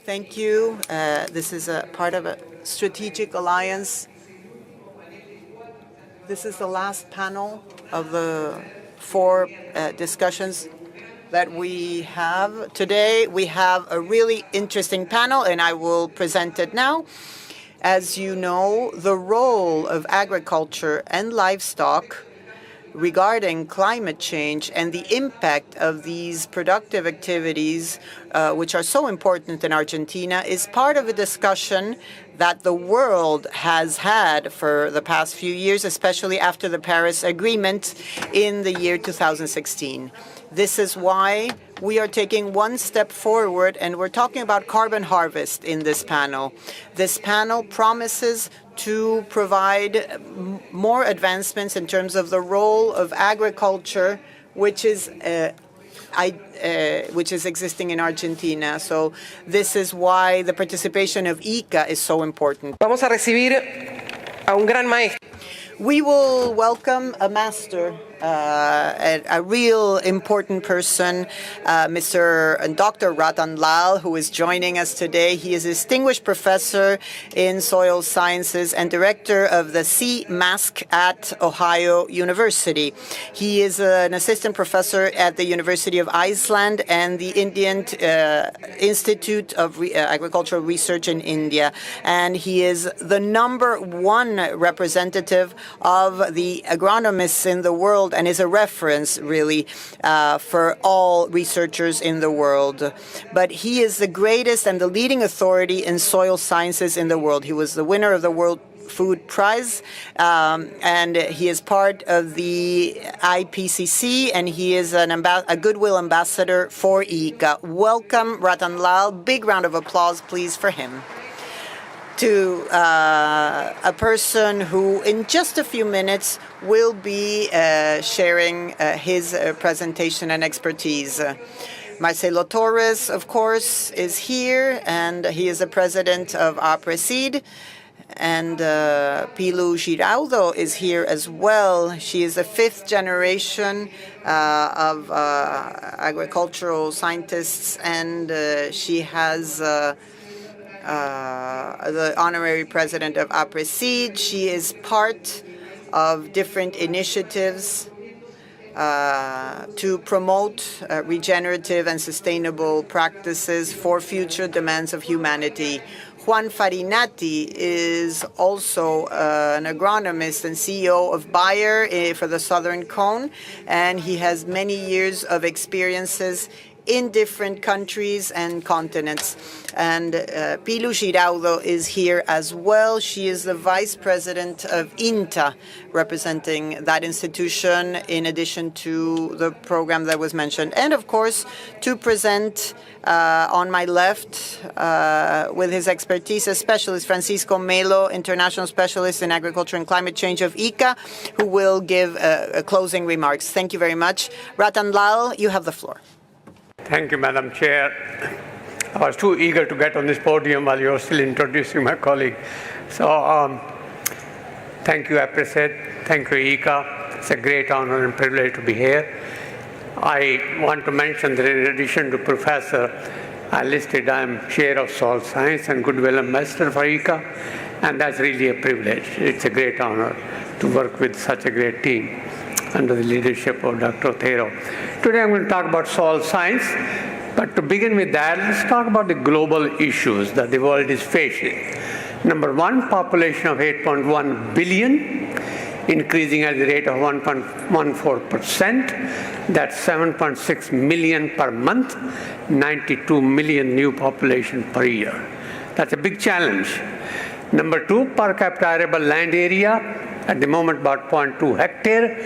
Thank you. This is a part of a strategic alliance. This is the last panel of the four discussions that we have today. We have a really interesting panel, and I will present it now. As you know, the role of agriculture and livestock regarding climate change and the impact of these productive activities, which are so important in Argentina, is part of a discussion that the world has had for the past few years, especially after the Paris Agreement in the year 2016. This is why we are taking one step forward, and we're talking about carbon harvest in this panel. This panel promises to provide more advancements in terms of the role of agriculture, which is existing in Argentina. So this is why the participation of ICA is so important. Vamos a recibir a un gran maestro. We will welcome a master, a real important person, Dr. Ratan Lal, who is joining us today. He is a distinguished professor in soil sciences and director of the CMASC at Ohio University. He is an assistant professor at the University of Iceland and the Indian Institute of Agricultural Research in India. And he is the #1 representative of the agronomists in the world and is a reference, really, for all researchers in the world. But he is the greatest and the leading authority in soil sciences in the world. He was the winner of the World Food Prize, and he is part of the IPCC, and he is a goodwill ambassador for ICA. Welcome, Ratan Lal. Big round of applause, please, for him. To a person who, in just a few minutes, will be sharing his presentation and expertise. Marcelo Torres, of course, is here, and he is the president of Aapresid. And Pilu Giraudo is here as well. She is the 5th generation of agricultural scientists, and she has the honorary president of Aapresid. She is part of different initiatives to promote regenerative and sustainable practices for future demands of humanity. Juan Farinati is also an agronomist and CEO of Bayer for the Southern Cone, and he has many years of experiences in different countries and continents. And Pilu Giraudo is here as well. She is the vice president of INTA, representing that institution in addition to the program that was mentioned. And of course, to present on my left, with his expertise, a specialist, Francisco Melo, international specialist in agriculture and climate change of ICA, who will give closing remarks. Thank you very much. Ratan Lal, you have the floor. Thank you, Madam Chair. I was too eager to get on this podium while you were still introducing my colleague. So thank you, Aapresid. Thank you, ICA. It's a great honor and privilege to be here. I want to mention that in addition to professor, I am chair of soil science and goodwill ambassador for ICA, and that's really a privilege. It's a great honor to work with such a great team under the leadership of Dr. Otero. Today I'm going to talk about soil science, but to begin with that, let's talk about the global issues that the world is facing. Number one, population of 8.1 billion, increasing at the rate of 1.14%. That's 7.6 million per month, 92 million new population per year. That's a big challenge. Number two, per capita arable land area, at the moment about 0.2 hectare,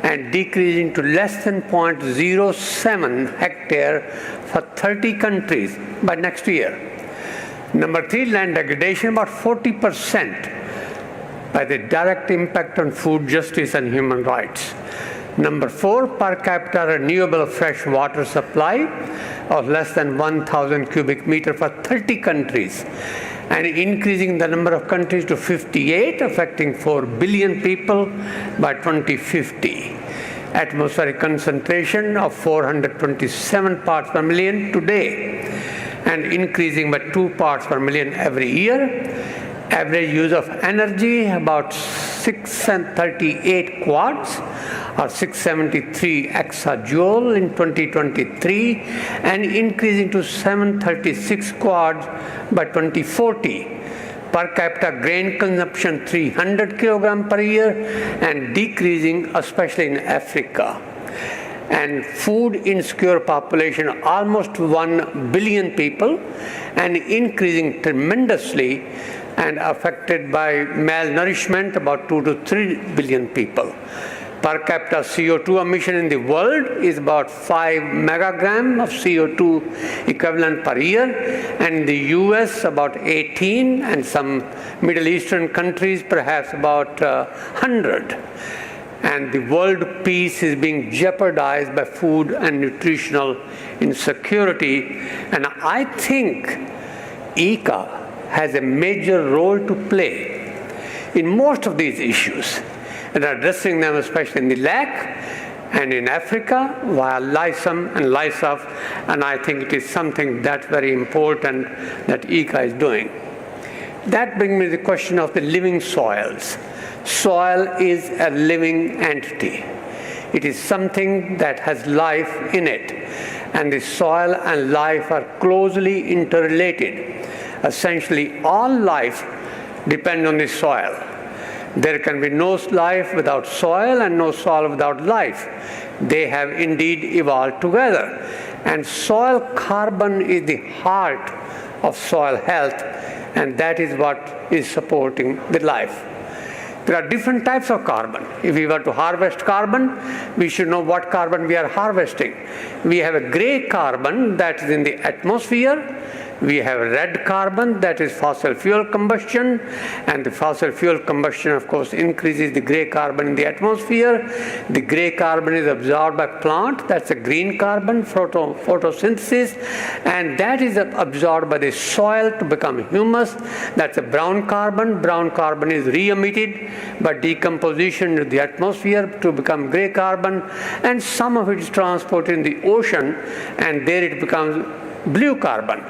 and decreasing to less than 0.07 hectare for 30 countries by next year. Number three, land degradation, about 40% by the direct impact on food justice and human rights. Number four, per capita renewable fresh water supply of less than 1,000 cubic meter for 30 countries, and increasing the number of countries to 58, affecting 4 billion people by 2050. Atmospheric concentration of 427 parts per million today. and increasing by 2 parts per million every year. Average use of energy about 638 quads or 673 exajoule in 2023 and increasing to 736 quads by 2040. Per capita grain consumption 300 kilogram per year and decreasing especially in Africa. And food insecure population almost 1 billion people and increasing tremendously and affected by malnourishment about 2 to 3 billion people. Per capita CO2 emission in the world is about 5 megagram of CO2 equivalent per year, and in the US about 18, and some Middle Eastern countries perhaps about 100. And the world peace is being jeopardized by food and nutritional insecurity. And I think ICA has a major role to play in most of these issues and addressing them, especially in the LAC and in Africa via LISAM and LISAF, and I think it is something that's very important that ICA is doing. That brings me to the question of the living soils. Soil is a living entity. It is something that has life in it, and the soil and life are closely interrelated. Essentially, all life depends on the soil. There can be no life without soil and no soil without life. They have indeed evolved together. And soil carbon is the heart of soil health, and that is what is supporting the life. There are different types of carbon. If we were to harvest carbon, we should know what carbon we are harvesting. We have a gray carbon that is in the atmosphere. We have red carbon, that is fossil fuel combustion, and the fossil fuel combustion, of course, increases the gray carbon in the atmosphere. The gray carbon is absorbed by plant, that's a green carbon, photosynthesis, and that is absorbed by the soil to become humus. That's a brown carbon. Brown carbon is re-emitted by decomposition into the atmosphere to become gray carbon, and some of it is transported in the ocean, and there it becomes blue carbon.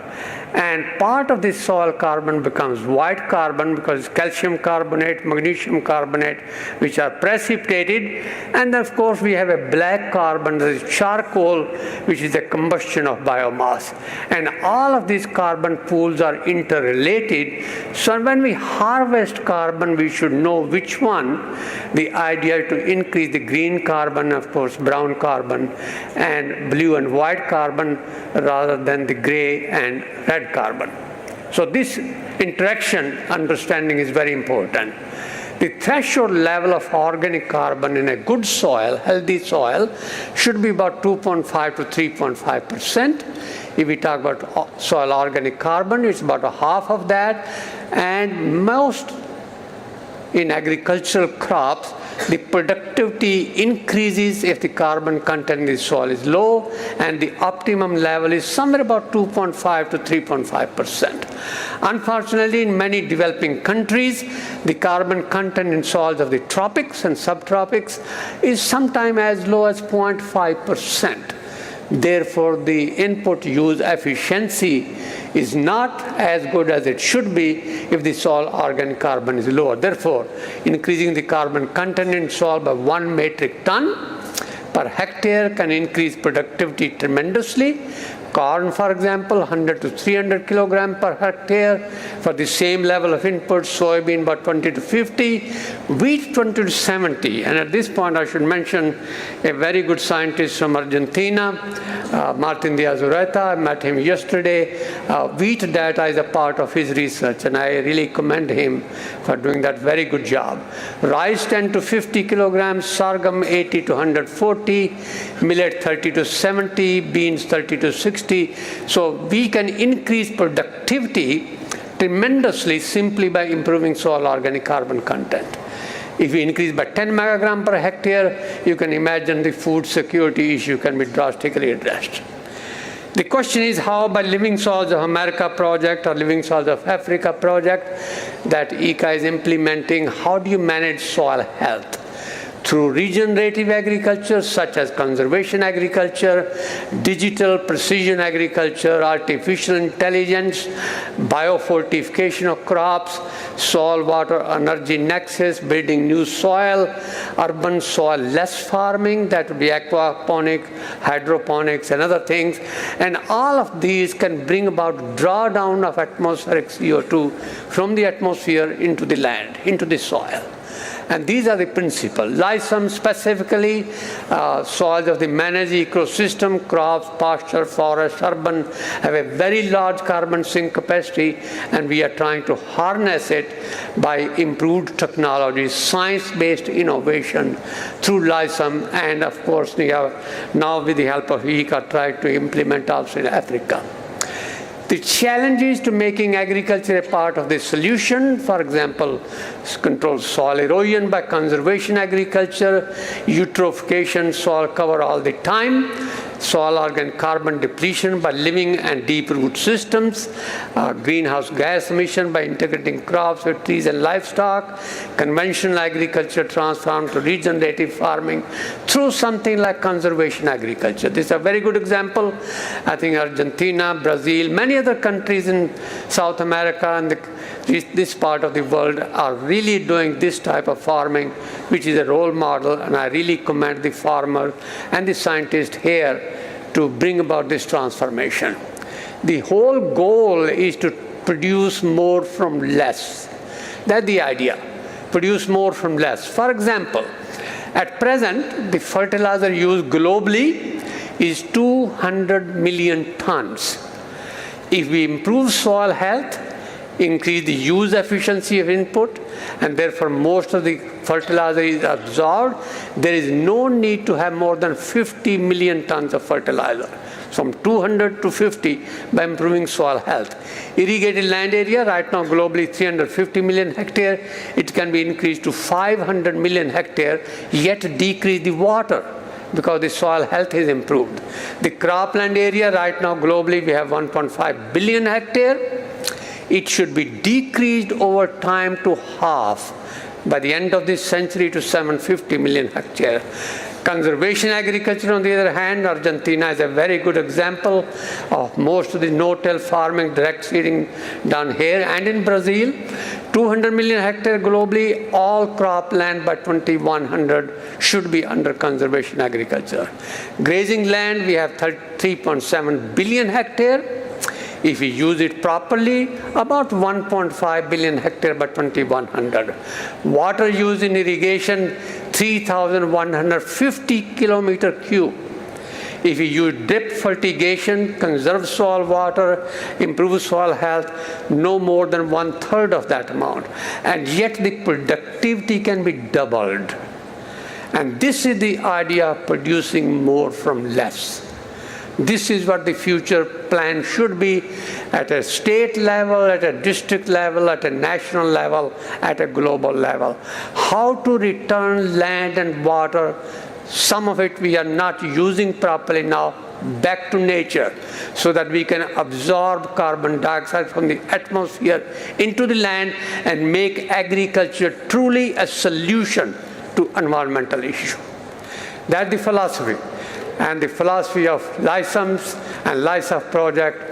And part of this soil carbon becomes white carbon because calcium carbonate, magnesium carbonate, which are precipitated. And then, of course, we have a black carbon, that is charcoal, which is a combustion of biomass. And all of these carbon pools are interrelated. So when we harvest carbon, we should know which one. The idea is to increase the green carbon, of course, brown carbon, and blue and white carbon rather than the gray and red carbon. So this interaction understanding is very important. The threshold level of organic carbon in a good soil, healthy soil, should be about 2.5 to 3.5%. If we talk about soil organic carbon, it's about a half of that. And most in agricultural crops, the productivity increases if the carbon content in the soil is low, and the optimum level is somewhere about 2.5 to 3.5%. Unfortunately, in many developing countries, the carbon content in soils of the tropics and subtropics is sometimes as low as 0.5%. Therefore, the input use efficiency is not as good as it should be if the soil organic carbon is lower. Therefore, increasing the carbon content in soil by 1 metric ton per hectare can increase productivity tremendously. Corn, for example, 100 to 300 kilogram per hectare for the same level of input. Soybean about 20 to 50, wheat 20 to 70. And at this point, I should mention a very good scientist from Argentina, Martin Diazureta. I met him yesterday. Wheat data is a part of his research, and I really commend him for doing that very good job. Rice 10 to 50 kilograms, sorghum 80 to 140, millet 30 to 70, beans 30 to 60. So we can increase productivity tremendously simply by improving soil organic carbon content. If we increase by 10 megagram per hectare, you can imagine the food security issue can be drastically addressed. The question is how by Living Soils of America project or Living Soils of Africa project that ICA is implementing, how do you manage soil health? through regenerative agriculture, such as conservation agriculture, digital precision agriculture, artificial intelligence, biofortification of crops, soil water energy nexus, building new soil, urban soil less farming, that would be aquaponic, hydroponics, and other things. And all of these can bring about drawdown of atmospheric CO2 from the atmosphere into the land, into the soil. And these are the principles. Lysum specifically, soils of the managed ecosystem, crops, pasture, forest, urban, have a very large carbon sink capacity, and we are trying to harness it by improved technology, science-based innovation through Lysum, and of course we have now with the help of ICA tried to implement also in Africa. The challenges to making agriculture a part of the solution, for example, control soil erosion by conservation agriculture, eutrophication, soil cover all the time, soil organic carbon depletion by living and deep root systems, greenhouse gas emission by integrating crops with trees and livestock, conventional agriculture transformed to regenerative farming through something like conservation agriculture. This is a very good example. I think Argentina, Brazil, many other countries in South America and this part of the world are really doing this type of farming, which is a role model, and I really commend the farmer and the scientist here to bring about this transformation. The whole goal is to produce more from less. That's the idea, produce more from less. For example, at present, the fertilizer used globally is 200 million tons. If we improve soil health, increase the use efficiency of input, and therefore most of the fertilizer is absorbed, there is no need to have more than 50 million tons of fertilizer, from 200 to 50 by improving soil health. Irrigated land area, right now globally 350 million hectare, it can be increased to 500 million hectare, yet decrease the water, because the soil health is improved. The cropland area right now globally we have 1.5 billion hectare. It should be decreased over time to half by the end of this century to 750 million hectare. Conservation agriculture, on the other hand, Argentina is a very good example of most of the no-till farming, direct seeding done here and in Brazil. 200 million hectare globally, all cropland by 2100 should be under conservation agriculture. Grazing land, we have 3.7 billion hectare. If we use it properly, about 1.5 billion hectare by 2100. Water use in irrigation, 3,150 kilometer cube. If we use drip fertigation, conserve soil water, improve soil health, no more than 1/3 of that amount. And yet the productivity can be doubled. And this is the idea of producing more from less. This is what the future plan should be at a state level, at a district level, at a national level, at a global level. How to return land and water, some of it we are not using properly now, back to nature so that we can absorb carbon dioxide from the atmosphere into the land and make agriculture truly a solution to environmental issues. That's the philosophy. And the philosophy of Lysums and Lysum project,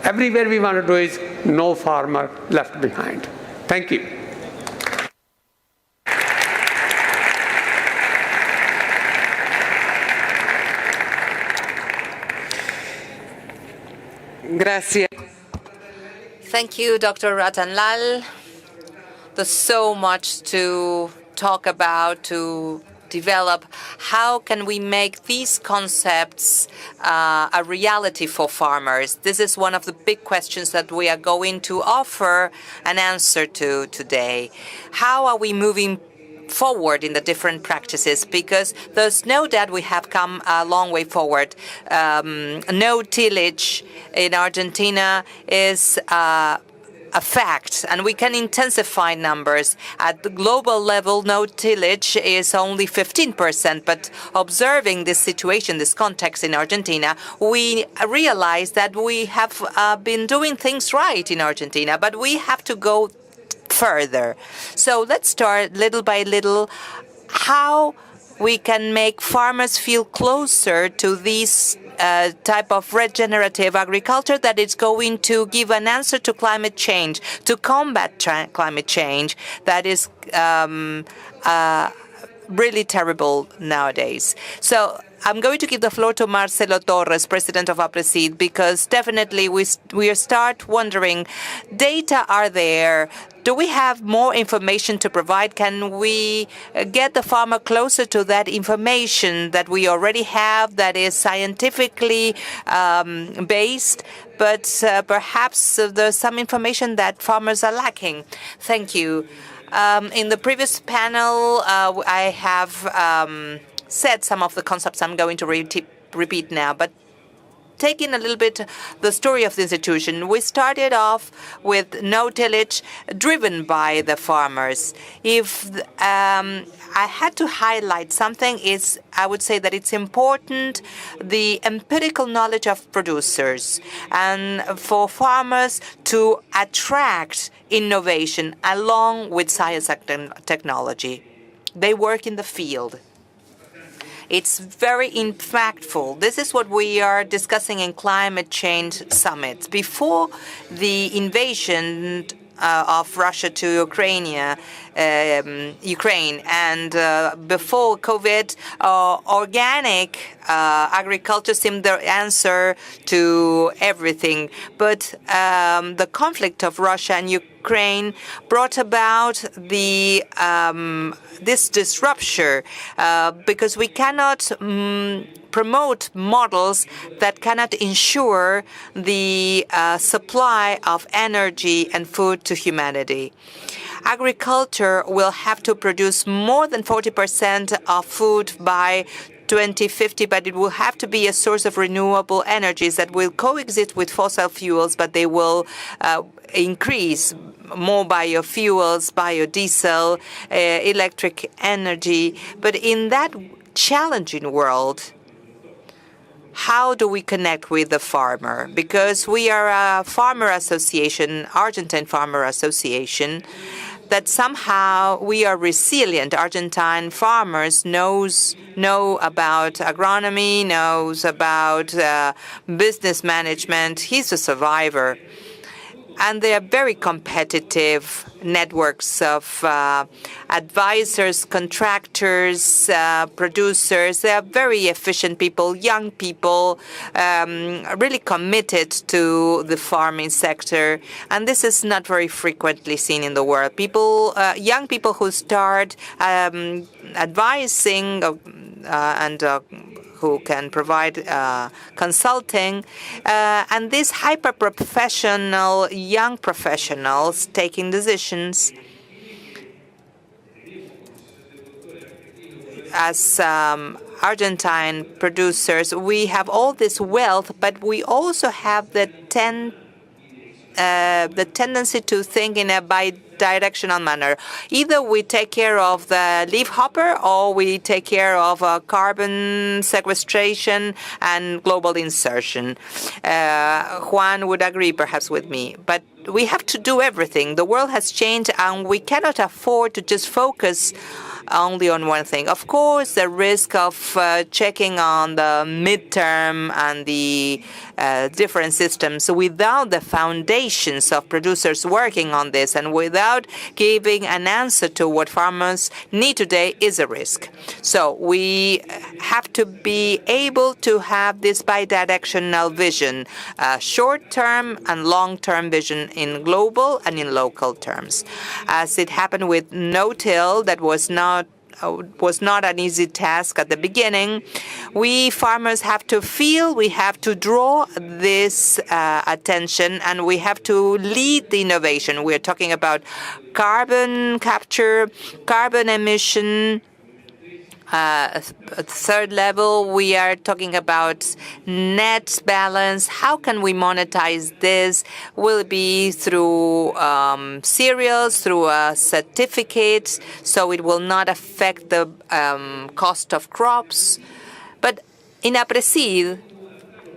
everywhere we want to do is no farmer left behind. Thank you. Gracias. Thank you, Dr. Ratanlal. There's so much to talk about, to develop. How can we make these concepts a reality for farmers? This is one of the big questions that we are going to offer an answer to today. How are we moving forward in the different practices? Because there's no doubt we have come a long way forward. No tillage in Argentina is a fact, and we can intensify numbers. At the global level, no tillage is only 15%, but observing this situation, this context in Argentina, we realize that we have been doing things right in Argentina, but we have to go further. So let's start little by little. how we can make farmers feel closer to this type of regenerative agriculture that is going to give an answer to climate change, to combat climate change that is really terrible nowadays. So I'm going to give the floor to Marcelo Torres, President of Aapresid, because definitely we start wondering, data are there. Do we have more information to provide? Can we get the farmer closer to that information that we already have that is scientifically based? But perhaps there's some information that farmers are lacking. Thank you. In the previous panel, I have said some of the concepts I'm going to repeat now, but taking a little bit the story of the institution, we started off with no-tillage driven by the farmers. If I had to highlight something, I would say that it's important, the empirical knowledge of producers, and for farmers to attract innovation along with science and technology. They work in the field. It's very impactful. This is what we are discussing in climate change summits. Before the invasion of Russia to Ukraine, and before COVID, organic agriculture seemed the answer to everything. But the conflict of Russia and Ukraine brought about this disruption because we cannot promote models that cannot ensure the supply of energy and food to humanity. Agriculture will have to produce more than 40% of food by 2050, but it will have to be a source of renewable energies that will coexist with fossil fuels, but they will increase more biofuels, biodiesel, electric energy. But in that challenging world, how do we connect with the farmer? Because we are a farmer association, Argentine Farmer Association, that somehow we are resilient. Argentine farmers know about agronomy, knows about business management. He's a survivor. And they are very competitive networks of advisors, contractors, producers. They are very efficient people, young people, really committed to the farming sector. And this is not very frequently seen in the world. People, young people who start advising and who can provide consulting, and these hyper-professional young professionals taking decisions as Argentine producers. We have all this wealth, but we also have the tendency to think in a bi-directional manner. Either we take care of the leafhopper or we take care of carbon sequestration and global insertion. Juan would agree perhaps with me, but we have to do everything. The world has changed and we cannot afford to just focus only on one thing. Of course, the risk of checking on the midterm and the different systems without the foundations of producers working on this and without giving an answer to what farmers need today is a risk. So we have to be able to have this bidirectional vision, short-term and long-term vision in global and in local terms. As it happened with no-till, that was not an easy task at the beginning. We farmers have to feel, we have to draw this attention, and we have to lead the innovation. We're talking about carbon capture, carbon emission. Third level, we are talking about net balance. How can we monetize this? Will it be through cereals, through certificates, so it will not affect the cost of crops? But in Aapresid,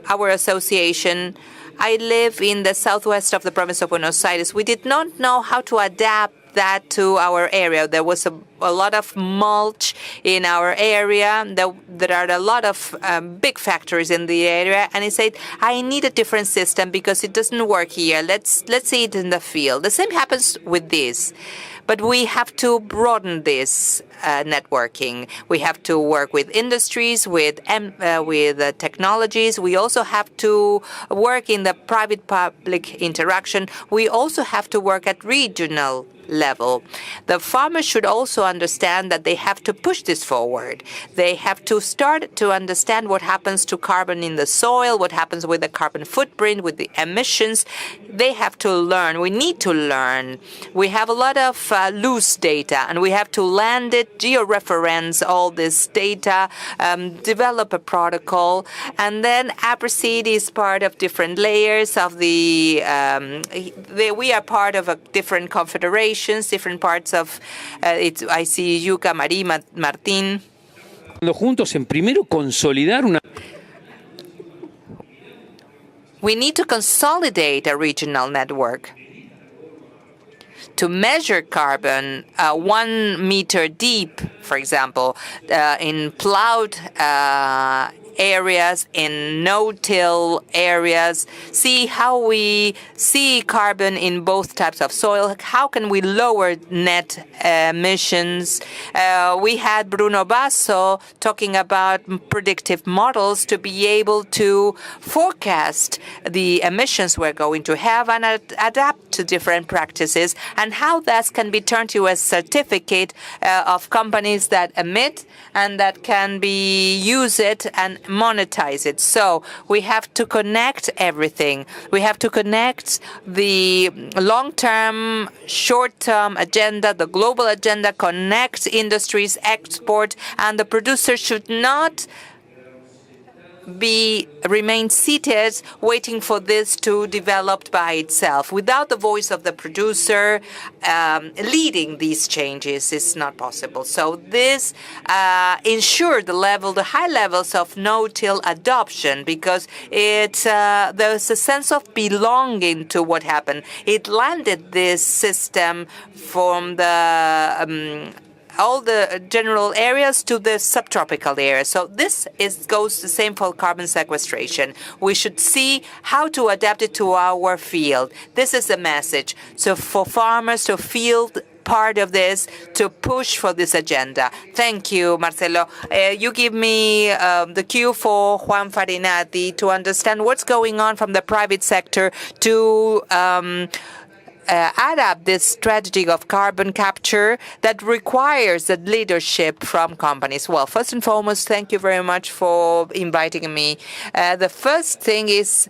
our association, I live in the southwest of the province of Buenos Aires. We did not know how to adapt that to our area. There was a lot of mulch in our area. There are a lot of big factories in the area, and he said, I need a different system because it doesn't work here. Let's see it in the field. The same happens with this. But we have to broaden this networking. We have to work with industries, with technologies. We also have to work in the private-public interaction. We also have to work at regional level. The farmers should also understand that they have to push this forward. They have to start to understand what happens to carbon in the soil, what happens with the carbon footprint, with the emissions. They have to learn. We need to learn. We have a lot of loose data, and we have to land it, georeference all this data, develop a protocol, and then Aapresid is part of different layers of we are part of a different confederation, different parts of I see Yuka, Marie, Martin. Juntos en primero consolidar una. We need to consolidate a regional network to measure carbon 1 meter deep, for example, in plowed areas, in no-till areas, see how we see carbon in both types of soil, how can we lower net emissions. We had Bruno Basso talking about predictive models to be able to forecast the emissions we're going to have and adapt to different practices, and how that can be turned to a certificate of companies that emit and that can be use it and monetize it. So we have to connect everything. We have to connect the long-term, short-term agenda, the global agenda, connect industries, export, and the producer should not remain seated waiting for this to develop by itself. Without the voice of the producer leading these changes, it's not possible. So this ensured the high levels of no-till adoption, because there's a sense of belonging to what happened. It landed this system from the all the general areas to the subtropical areas. So this goes the same for carbon sequestration. We should see how to adapt it to our field. This is the message. So for farmers to feel part of this, to push for this agenda. Thank you, Marcelo. You give me the cue for Juan Farinati to understand what's going on from the private sector to add up this strategy of carbon capture that requires the leadership from companies. Well, first and foremost, thank you very much for inviting me. The first thing is,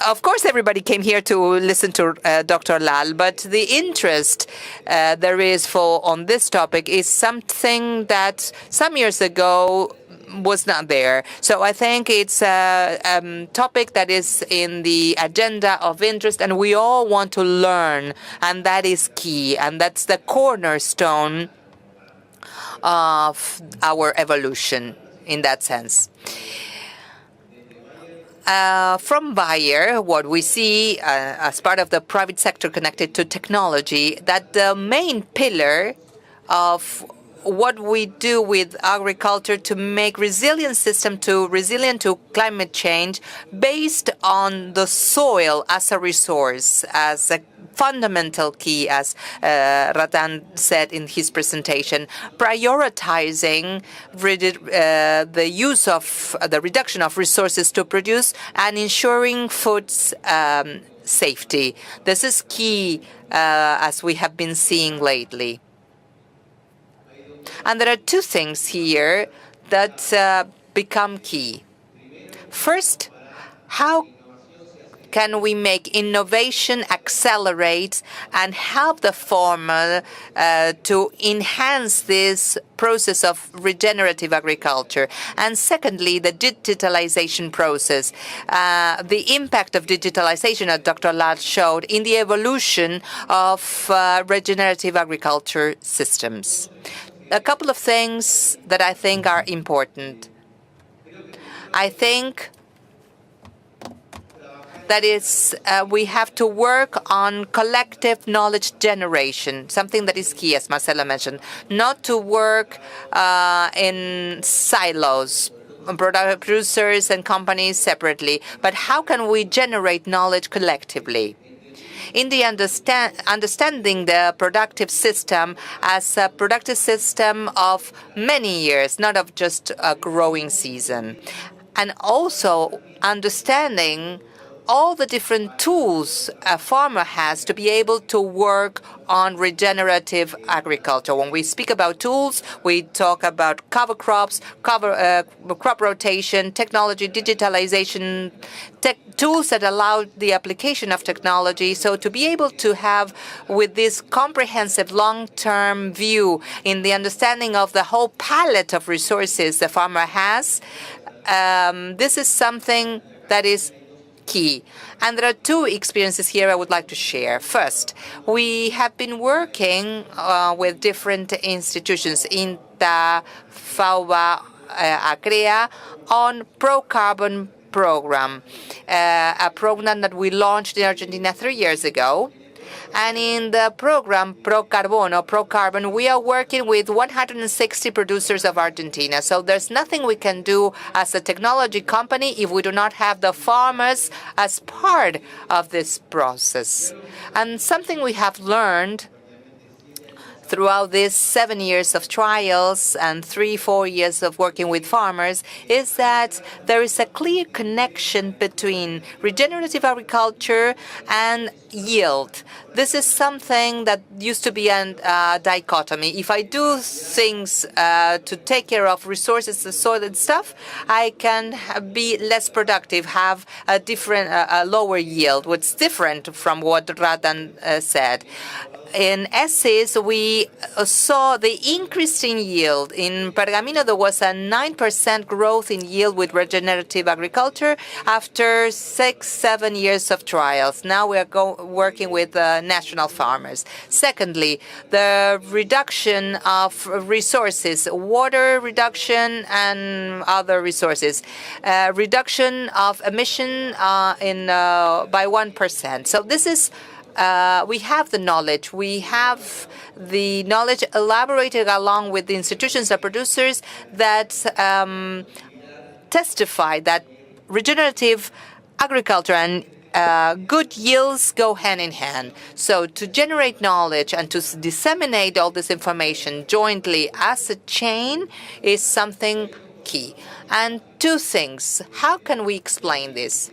of course, everybody came here to listen to Dr. Lal, but the interest there is on this topic is something that some years ago was not there. So I think it's a topic that is in the agenda of interest, and we all want to learn, and that is key, and that's the cornerstone of our evolution in that sense. From Bayer, what we see as part of the private sector connected to technology, that the main pillar of what we do with agriculture to make resilient to climate change based on the soil as a resource, as a fundamental key, as Ratan said in his presentation, prioritizing the use of the reduction of resources to produce and ensuring food safety. This is key, as we have been seeing lately. And there are two things here that become key. First, how can we make innovation accelerate and help the farmer to enhance this process of regenerative agriculture? And secondly, the digitalization process, the impact of digitalization that Dr. Lal showed in the evolution of regenerative agriculture systems. A couple of things that I think are important. I think That is, we have to work on collective knowledge generation, something that is key, as Marcelo mentioned, not to work in silos, producers and companies separately, but how can we generate knowledge collectively? In the understanding the productive system as a productive system of many years, not of just a growing season. And also understanding all the different tools a farmer has to be able to work on regenerative agriculture. When we speak about tools, we talk about cover crops, crop rotation, technology, digitalization, tools that allow the application of technology. So to be able to have, with this comprehensive long-term view in the understanding of the whole palette of resources the farmer has, this is something that is key. And there are two experiences here I would like to share. First, we have been working with different institutions in the FAUBA ACREA on pro-carbon program, a program that we launched in Argentina 3 years ago. And in the program Pro Carbon, we are working with 160 producers of Argentina. So there's nothing we can do as a technology company if we do not have the farmers as part of this process. And something we have learned throughout these 7 years of trials and 3-4 years of working with farmers is that there is a clear connection between regenerative agriculture and yield. This is something that used to be a dichotomy. If I do things to take care of resources, the soil and stuff, I can be less productive, have a different, lower yield. What's different from what Ratan said. In ESIS, we saw the increase in yield. In Pergamino, there was a 9% growth in yield with regenerative agriculture after 6-7 years of trials. Now we are working with national farmers. Secondly, the reduction of resources, water reduction and other resources, reduction of emission by 1%. So this is we have the knowledge. We have the knowledge elaborated along with the institutions and producers that testify that regenerative agriculture and good yields go hand in hand. So to generate knowledge and to disseminate all this information jointly as a chain is something key. And two things. How can we explain this?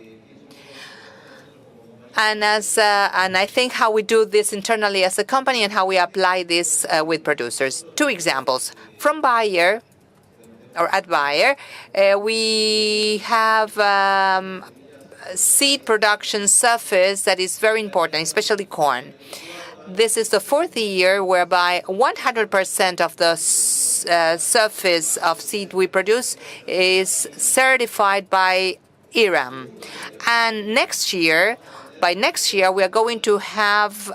And I think how we do this internally as a company and how we apply this with producers. Two examples. From Bayer, or at Bayer, we have seed production surface that is very important, especially corn. This is the fourth year whereby 100% of the surface of seed we produce is certified by IRAM. And by next year, we are going to have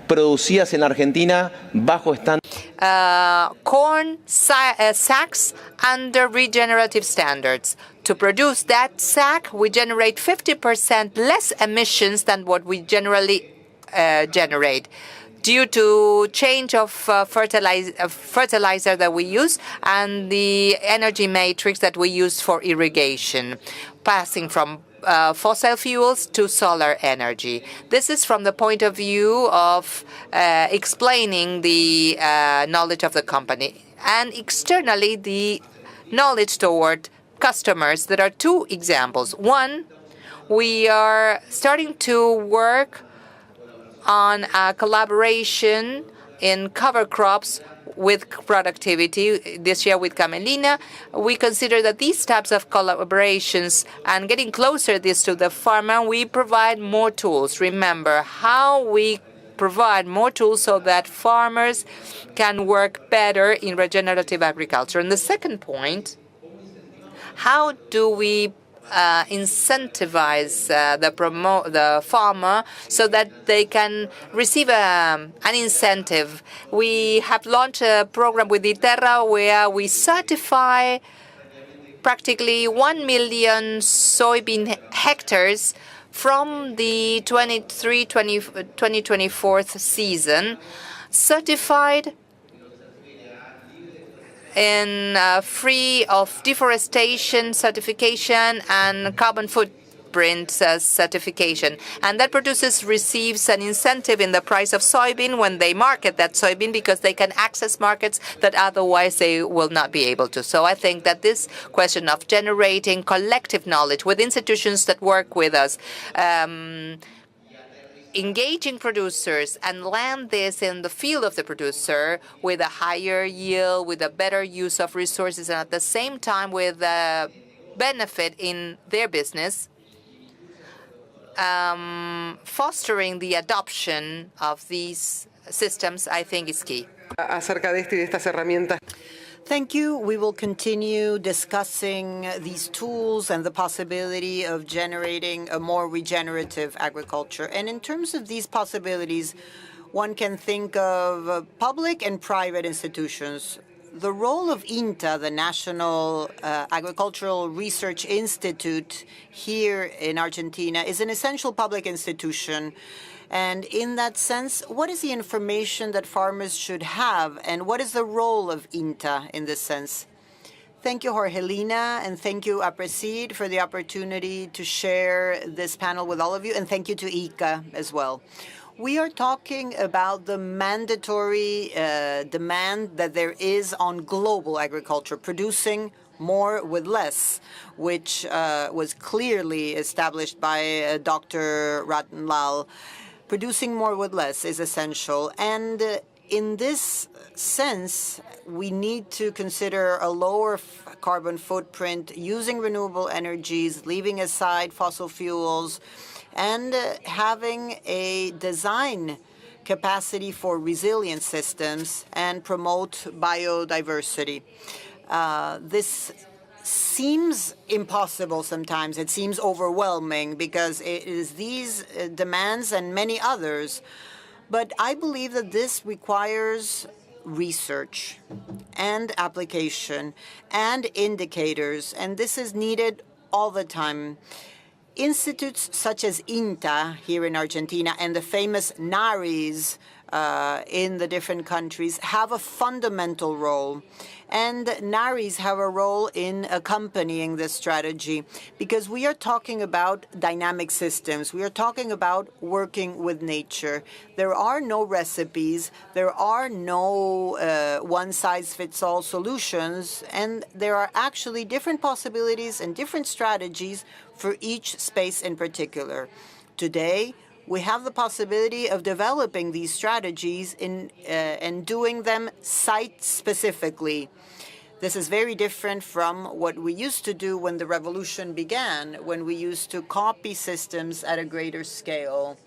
producidas en Argentina bajo corn sacks under regenerative standards. To produce that sack, we generate 50% less emissions than what we generally generate due to change of fertilizer that we use and the energy matrix that we use for irrigation, passing from fossil fuels to solar energy. This is from the point of view of explaining the knowledge of the company. And externally, the knowledge toward customers. There are two examples. One, we are starting to work on a collaboration in cover crops with productivity. This year with Camelina, we consider that these types of collaborations and getting closer this to the farmer, we provide more tools. Remember how we provide more tools so that farmers can work better in regenerative agriculture. And the second point, how do we incentivize the farmer so that they can receive an incentive. We have launched a program with Iterra where we certify practically 1 million soybean hectares from the 2024 season, certified and free of deforestation certification and carbon footprint certification. And that producers receives an incentive in the price of soybean when they market that soybean, because they can access markets that otherwise they will not be able to. So I think that this question of generating collective knowledge with institutions that work with us, engaging producers and land this in the field of the producer with a higher yield, with a better use of resources, and at the same time with a benefit in their business, fostering the adoption of these systems, I think is key. Acerca de esto y de estas herramientas. Thank you. We will continue discussing these tools and the possibility of generating a more regenerative agriculture. And in terms of these possibilities, one can think of public and private institutions. The role of INTA, the National Agricultural Research Institute here in Argentina, is an essential public institution. And in that sense, what is the information that farmers should have, and what is the role of INTA in this sense? Thank you, Jorgelina, and thank you, Aapresid, for the opportunity to share this panel with all of you, and thank you to ICA as well. We are talking about the mandatory demand that there is on global agriculture, producing more with less, which was clearly established by Dr. Ratan Lal. Producing more with less is essential. And in this sense, we need to consider a lower carbon footprint, using renewable energies, leaving aside fossil fuels, and having a design capacity for resilient systems and promote biodiversity. This seems impossible sometimes. It seems overwhelming because it is these demands and many others. But I believe that this requires research and application and indicators, and this is needed all the time. Institutes such as INTA here in Argentina and the famous NARIs in the different countries have a fundamental role. And NARIs have a role in accompanying this strategy, because we are talking about dynamic systems. We are talking about working with nature. There are no recipes. There are no one-size-fits-all solutions. And there are actually different possibilities and different strategies for each space in particular. Today, we have the possibility of developing these strategies and doing them site-specifically. This is very different from what we used to do when the revolution began, when we used to copy systems at a greater scale.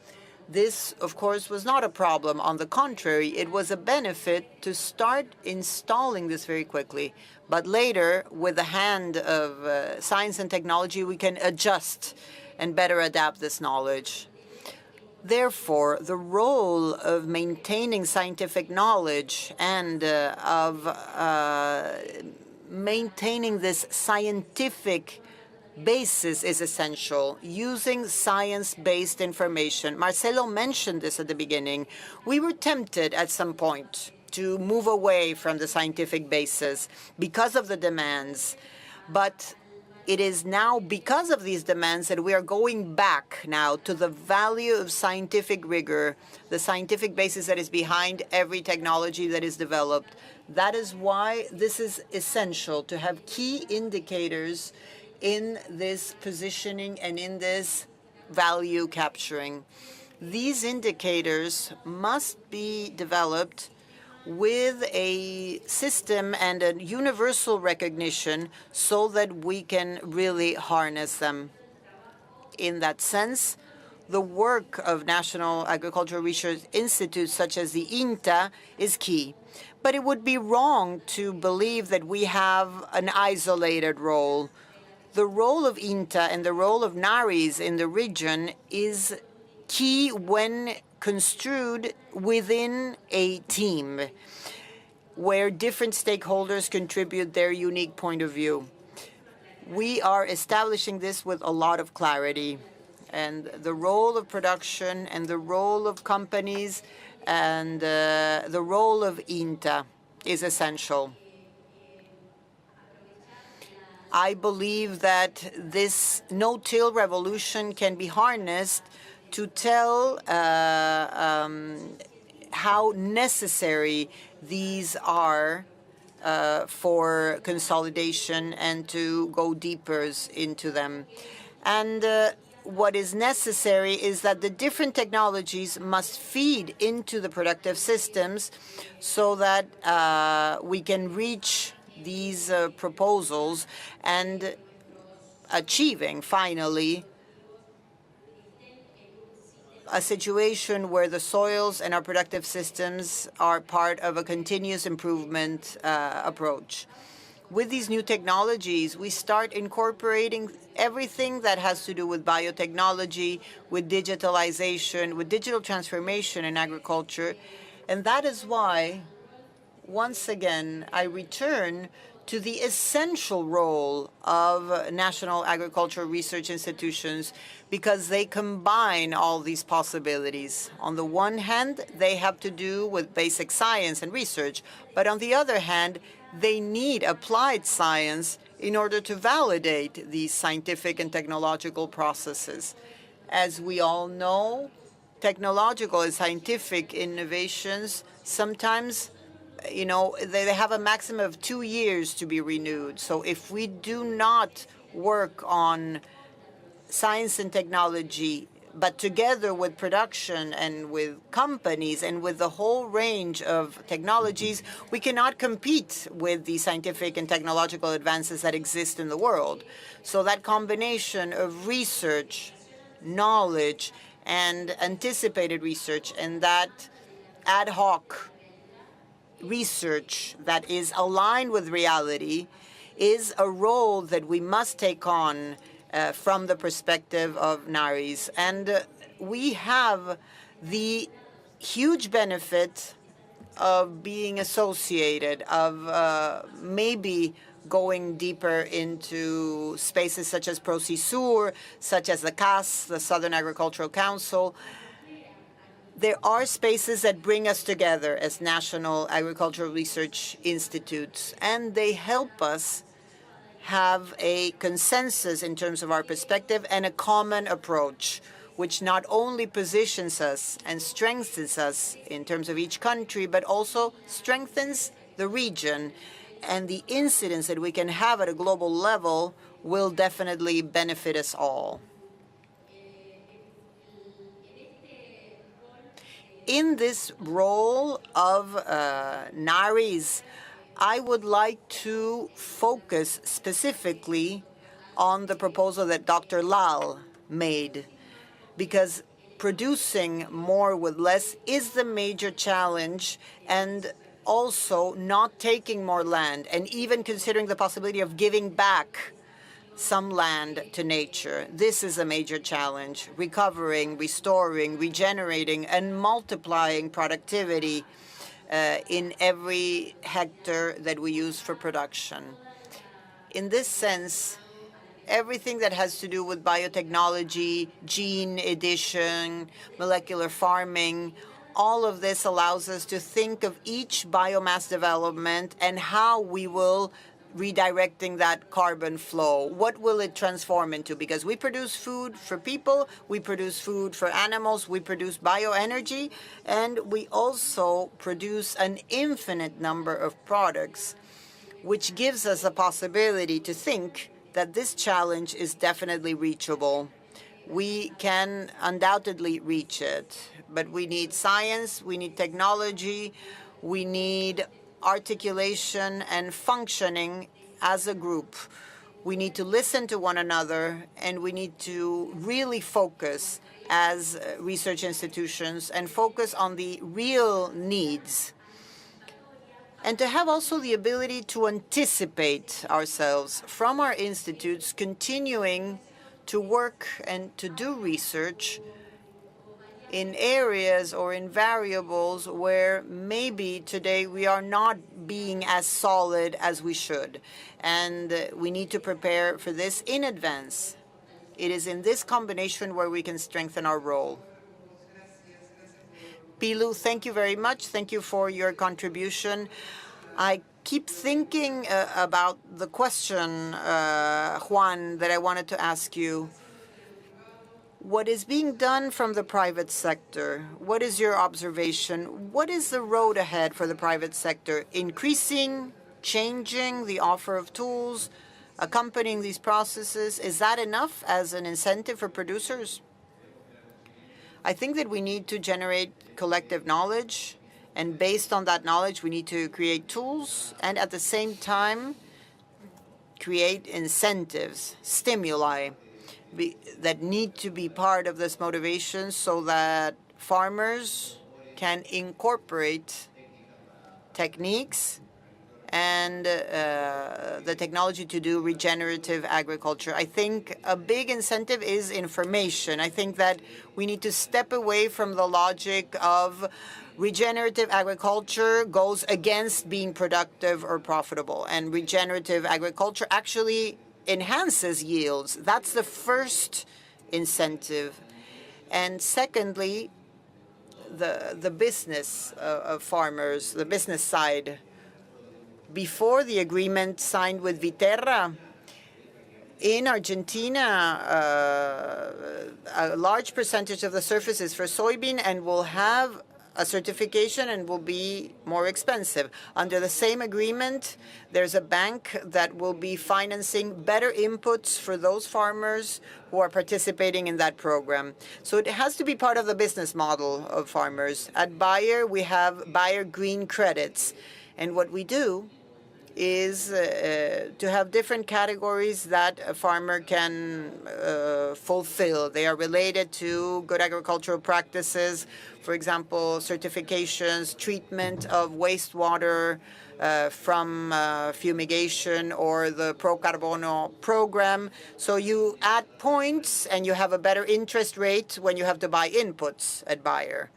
This, of course, was not a problem. On the contrary, it was a benefit to start installing this very quickly. But later, with the hand of science and technology, we can adjust and better adapt this knowledge. Therefore, the role of maintaining scientific knowledge and of maintaining this scientific basis is essential, using science-based information. Marcelo mentioned this at the beginning. We were tempted at some point to move away from the scientific basis because of the demands, but it is now because of these demands that we are going back now to the value of scientific rigor, the scientific basis that is behind every technology that is developed. That is why this is essential, to have key indicators in this positioning and in this value capturing. These indicators must be developed with a system and a universal recognition so that we can really harness them. In that sense, the work of National Agricultural Research Institutes such as the INTA is key. But it would be wrong to believe that we have an isolated role. The role of INTA and the role of NARIs in the region is key when construed within a team where different stakeholders contribute their unique point of view. We are establishing this with a lot of clarity. And the role of production and the role of companies and the role of ante is essential. I believe that this no-till revolution can be harnessed to tell how necessary these are for consolidation and to go deeper into them. And what is necessary is that the different technologies must feed into the productive systems so that we can reach these proposals and achieving, finally, a situation where the soils and our productive systems are part of a continuous improvement approach. With these new technologies, we start incorporating everything that has to do with biotechnology, with digitalization, with digital transformation in agriculture. And that is why, once again, I return to the essential role of national agricultural research institutions, because they combine all these possibilities. On the one hand, they have to do with basic science and research, but on the other hand, they need applied science in order to validate these scientific and technological processes. As we all know, technological and scientific innovations sometimes, they have a maximum of 2 years to be renewed. So if we do not work on science and technology, but together with production and with companies and with the whole range of technologies, we cannot compete with the scientific and technological advances that exist in the world. So that combination of research, knowledge, and anticipated research, and that ad hoc research that is aligned with reality is a role that we must take on from the perspective of NARIs. And we have the huge benefit of being associated, of maybe going deeper into spaces such as Procesur, such as the CAS, the Southern Agricultural Council. There are spaces that bring us together as national agricultural research institutes, and they help us have a consensus in terms of our perspective and a common approach, which not only positions us and strengthens us in terms of each country, but also strengthens the region. And the incidence that we can have at a global level will definitely benefit us all. In this role of NARIs, I would like to focus specifically on the proposal that Dr. Lal made, because producing more with less is the major challenge, and also not taking more land, and even considering the possibility of giving back some land to nature. This is a major challenge, recovering, restoring, regenerating, and multiplying productivity in every hectare that we use for production. In this sense, everything that has to do with biotechnology, gene edition, molecular farming, all of this allows us to think of each biomass development and how we will redirecting that carbon flow. What will it transform into? Because we produce food for people, we produce food for animals, we produce bioenergy, and we also produce an infinite number of products, which gives us a possibility to think that this challenge is definitely reachable. We can undoubtedly reach it, but we need science, we need technology, we need articulation and functioning as a group. We need to listen to one another, and we need to really focus as research institutions and focus on the real needs. And to have also the ability to anticipate ourselves from our institutes, continuing to work and to do research in areas or in variables where maybe today we are not being as solid as we should. And we need to prepare for this in advance. It is in this combination where we can strengthen our role. Pilu, thank you very much. Thank you for your contribution. I keep thinking about the question, Juan, that I wanted to ask you. What is being done from the private sector? What is your observation? What is the road ahead for the private sector? Increasing, changing the offer of tools, accompanying these processes, is that enough as an incentive for producers? I think that we need to generate collective knowledge, and based on that knowledge, we need to create tools and at the same time create incentives, stimuli that need to be part of this motivation so that farmers can incorporate techniques and the technology to do regenerative agriculture. I think a big incentive is information. I think that we need to step away from the logic of regenerative agriculture goes against being productive or profitable, and regenerative agriculture actually enhances yields. That's the first incentive. And secondly, the business of farmers, the business side. Before the agreement signed with Viterra, in Argentina, a large percentage of the surface is for soybean and will have a certification and will be more expensive. Under the same agreement, there's a bank that will be financing better inputs for those farmers who are participating in that program. So it has to be part of the business model of farmers. At Bayer, we have Bayer Green Credits. And what we do is to have different categories that a farmer can fulfill. They are related to good agricultural practices, for example, certifications, treatment of wastewater from fumigation, or the Pro Carbono program. So you add points and you have a better interest rate when you have to buy inputs at Bayer.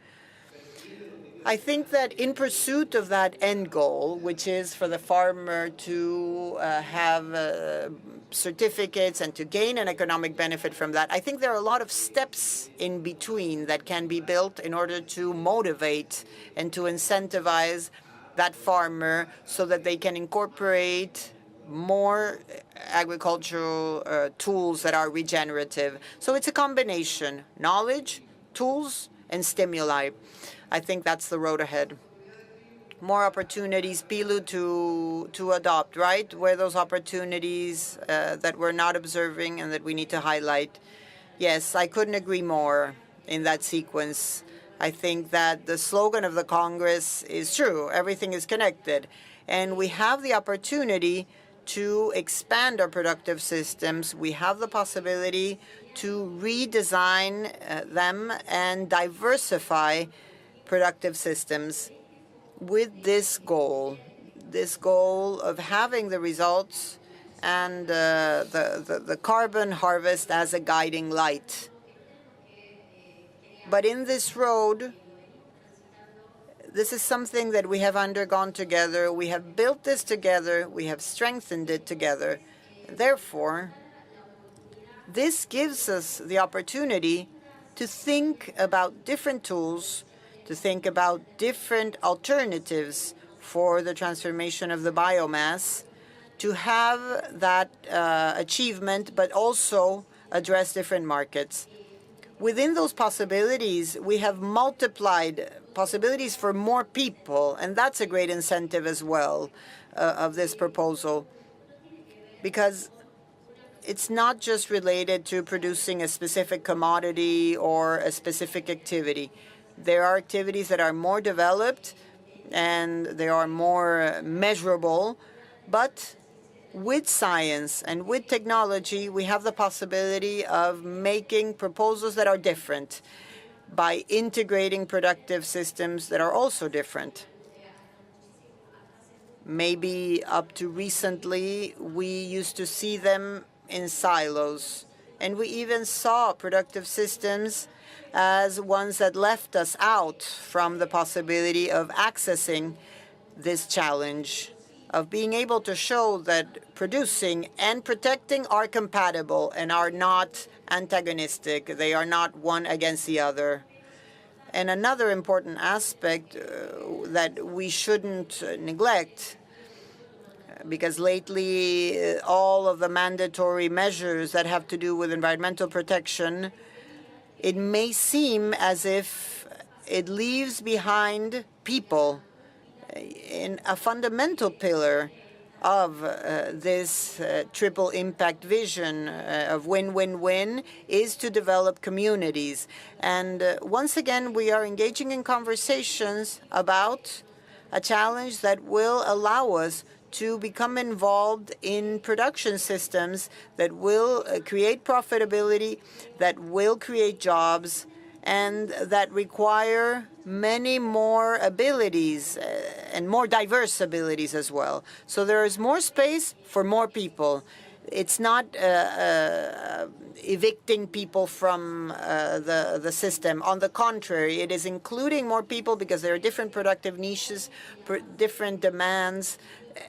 I think that in pursuit of that end goal, which is for the farmer to have certificates and to gain an economic benefit from that, I think there are a lot of steps in between that can be built in order to motivate and to incentivize that farmer so that they can incorporate more agricultural tools that are regenerative. So it's a combination: knowledge, tools, and stimuli. I think that's the road ahead. More opportunities, Pilu, to adopt, right? Where those opportunities that we're not observing and that we need to highlight. Yes, I couldn't agree more in that sequence. I think that the slogan of the Congress is true. Everything is connected. And we have the opportunity to expand our productive systems. We have the possibility to redesign them and diversify productive systems with this goal of having the results and the carbon harvest as a guiding light. But in this road, this is something that we have undergone together. We have built this together. We have strengthened it together. Therefore, this gives us the opportunity to think about different tools, to think about different alternatives for the transformation of the biomass, to have that achievement, but also address different markets. Within those possibilities, we have multiplied possibilities for more people, and that's a great incentive as well of this proposal, because it's not just related to producing a specific commodity or a specific activity. There are activities that are more developed and they are more measurable, but with science and with technology, we have the possibility of making proposals that are different by integrating productive systems that are also different. Maybe up to recently, we used to see them in silos, And we even saw productive systems as ones that left us out from the possibility of accessing this challenge, of being able to show that producing and protecting are compatible and are not antagonistic. They are not one against the other. And another important aspect that we shouldn't neglect, because lately all of the mandatory measures that have to do with environmental protection, it may seem as if it leaves behind people in a fundamental pillar of this triple impact vision of win-win-win is to develop communities. And once again, we are engaging in conversations about a challenge that will allow us to become involved in production systems that will create profitability, that will create jobs, and that require many more abilities and more diverse abilities as well. So there is more space for more people. It's not evicting people from the system. On the contrary, it is including more people because there are different productive niches, different demands,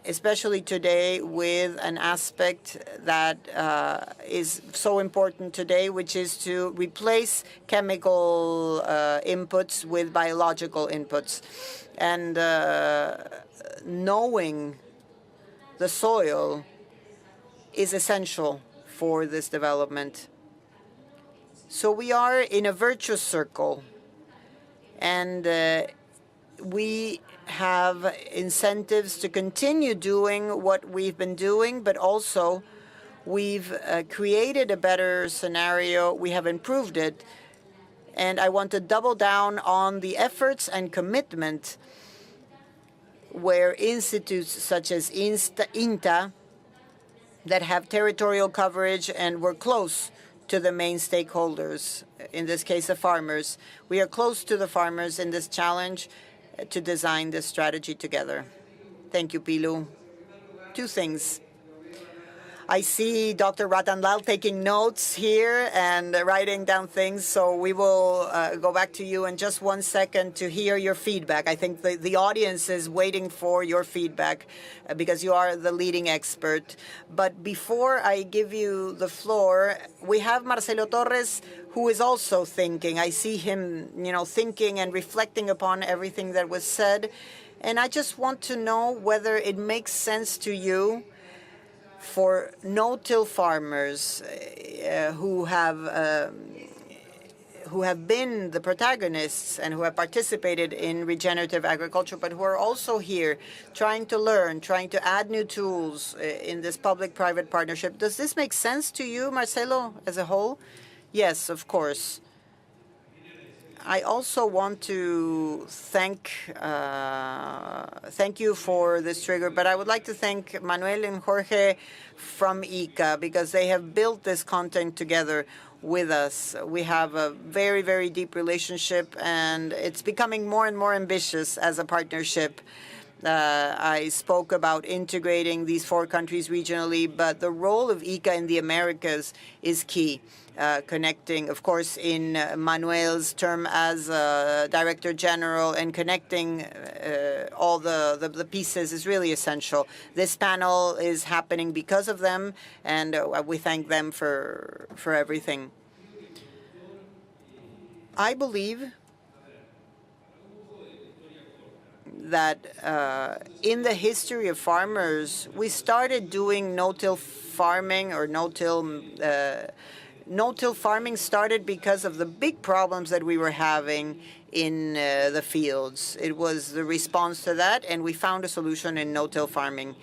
especially today with an aspect that is so important today, which is to replace chemical inputs with biological inputs. And knowing the soil is essential for this development. So we are in a virtuous circle, and we have incentives to continue doing what we've been doing, but also we've created a better scenario. We have improved it. And I want to double down on the efforts and commitment where institutes such as INTA that have territorial coverage and we're close to the main stakeholders, in this case, the farmers. We are close to the farmers in this challenge to design this strategy together. Thank you, Pilu. Two things. I see Dr. Ratan Lal taking notes here and writing down things, so we will go back to you in just 1 second to hear your feedback. I think the audience is waiting for your feedback because you are the leading expert. But before I give you the floor, we have Marcelo Torres, who is also thinking. I see him, thinking and reflecting upon everything that was said. And I just want to know whether it makes sense to you for no-till farmers who have been the protagonists and who have participated in regenerative agriculture, but who are also here trying to learn, trying to add new tools in this public-private partnership. Does this make sense to you, Marcelo, as a whole? Yes, of course. I also want to thank you for this trigger, but I would like to thank Manuel and Jorge from ICA because they have built this content together with us. We have a very, very deep relationship, and it's becoming more and more ambitious as a partnership. I spoke about integrating these 4 countries regionally, but the role of ICA in the Americas is key. Connecting, of course, in Manuel's term as Director General, and connecting all the pieces is really essential. This panel is happening because of them, and we thank them for everything. I believe that in the history of farmers, we started doing no-till farming or no-till farming started because of the big problems that we were having in the fields. It was the response to that, and we found a solution in no-till farming.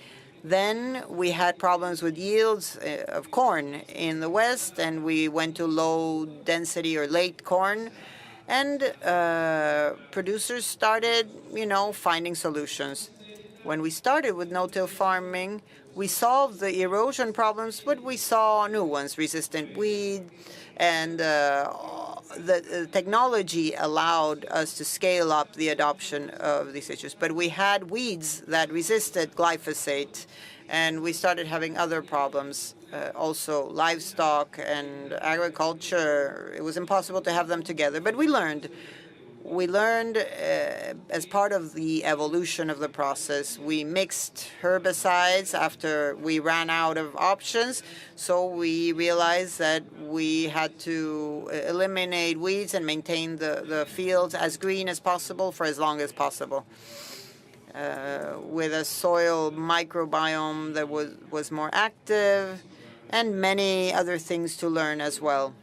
Then we had problems with yields of corn in the West, and we went to low density or late corn. And producers started, finding solutions. When we started with no-till farming, we solved the erosion problems, but we saw new ones, resistant weed, and the technology allowed us to scale up the adoption of these issues. But we had weeds that resisted glyphosate, and we started having other problems. Also, livestock and agriculture, it was impossible to have them together. But we learned. We learned as part of the evolution of the process. We mixed herbicides after we ran out of options. So we realized that we had to eliminate weeds and maintain the fields as green as possible for as long as possible. With a soil microbiome that was more active, and many other things to learn as well.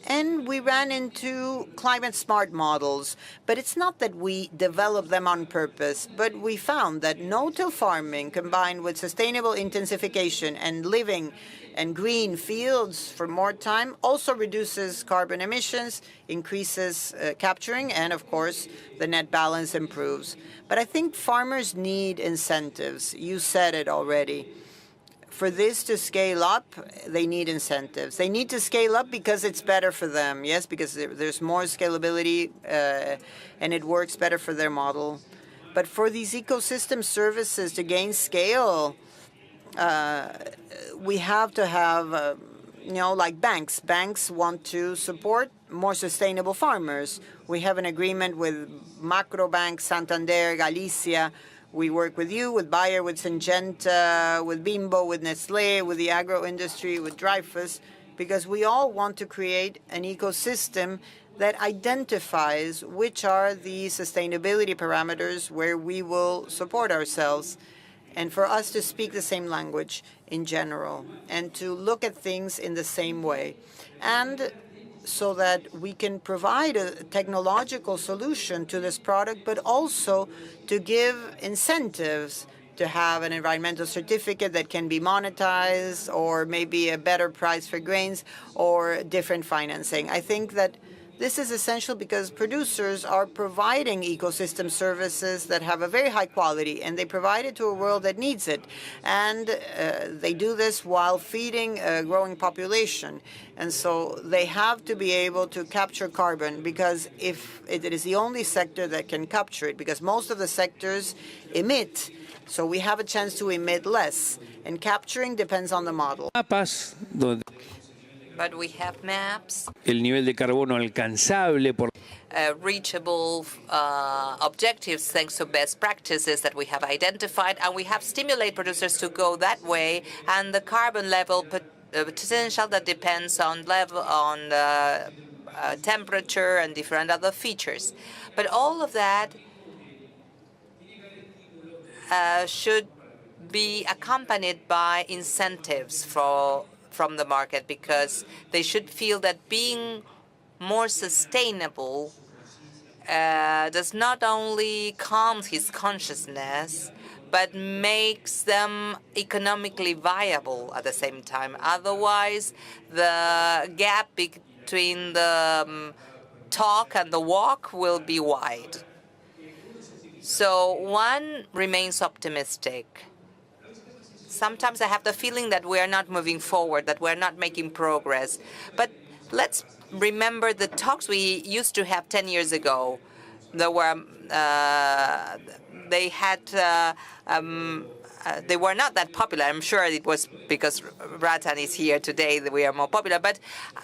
And we ran into climate-smart models, but it's not that we developed them on purpose, but we found that no-till farming combined with sustainable intensification and living and green fields for more time also reduces carbon emissions, increases capturing, and of course, the net balance improves. But I think farmers need incentives. You said it already. For this to scale up, they need incentives. They need to scale up because it's better for them, yes, because there's more scalability and it works better for their model. But for these ecosystem services to gain scale, we have to have, like banks. Banks want to support more sustainable farmers. We have an agreement with Macrobank, Santander, Galicia. We work with you, with Bayer, with Syngenta, with Bimbo, with Nestlé, with the agro industry, with Dreyfus, because we all want to create an ecosystem that identifies which are the sustainability parameters where we will support ourselves, and for us to speak the same language in general, and to look at things in the same way. And so that we can provide a technological solution to this product, but also to give incentives to have an environmental certificate that can be monetized, or maybe a better price for grains, or different financing. I think that this is essential because producers are providing ecosystem services that have a very high quality, and they provide it to a world that needs it. And they do this while feeding a growing population. And so they have to be able to capture carbon, because if it is the only sector that can capture it, because most of the sectors emit. So we have a chance to emit less. And capturing depends on the model. But we have maps, El nivel de carbono alcanzable por reachable objectives thanks to best practices that we have identified, and we have stimulate producers to go that way, and the carbon level potential that depends on temperature and different other features. But all of that should be accompanied by incentives from the market, because they should feel that being more sustainable does not only calm his consciousness, but makes them economically viable at the same time. Otherwise, the gap between the talk and the walk will be wide. So one remains optimistic. Sometimes I have the feeling that we are not moving forward, that we're not making progress. But let's remember the talks we used to have 10 years ago. There were, they were not that popular. I'm sure it was because Ratan is here today that we are more popular, but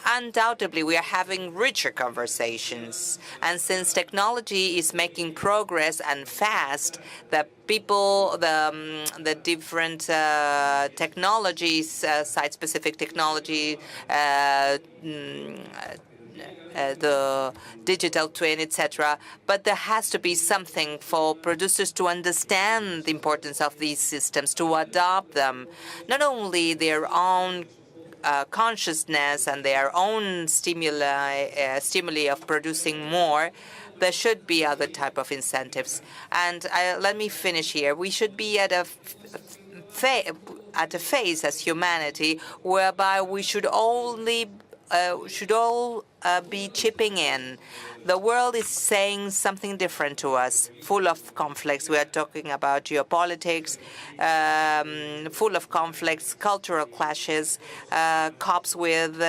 undoubtedly we are having richer conversations. And since technology is making progress and fast, the people, the different technologies, site-specific technology, the digital twin, etc. But there has to be something for producers to understand the importance of these systems, to adopt them, not only their own consciousness and their own stimuli of producing more. There should be other type of incentives. And let me finish here. We should be at a phase as humanity whereby we should all be chipping in. The world is saying something different to us, full of conflicts. We are talking about geopolitics, full of conflicts, cultural clashes, COPs with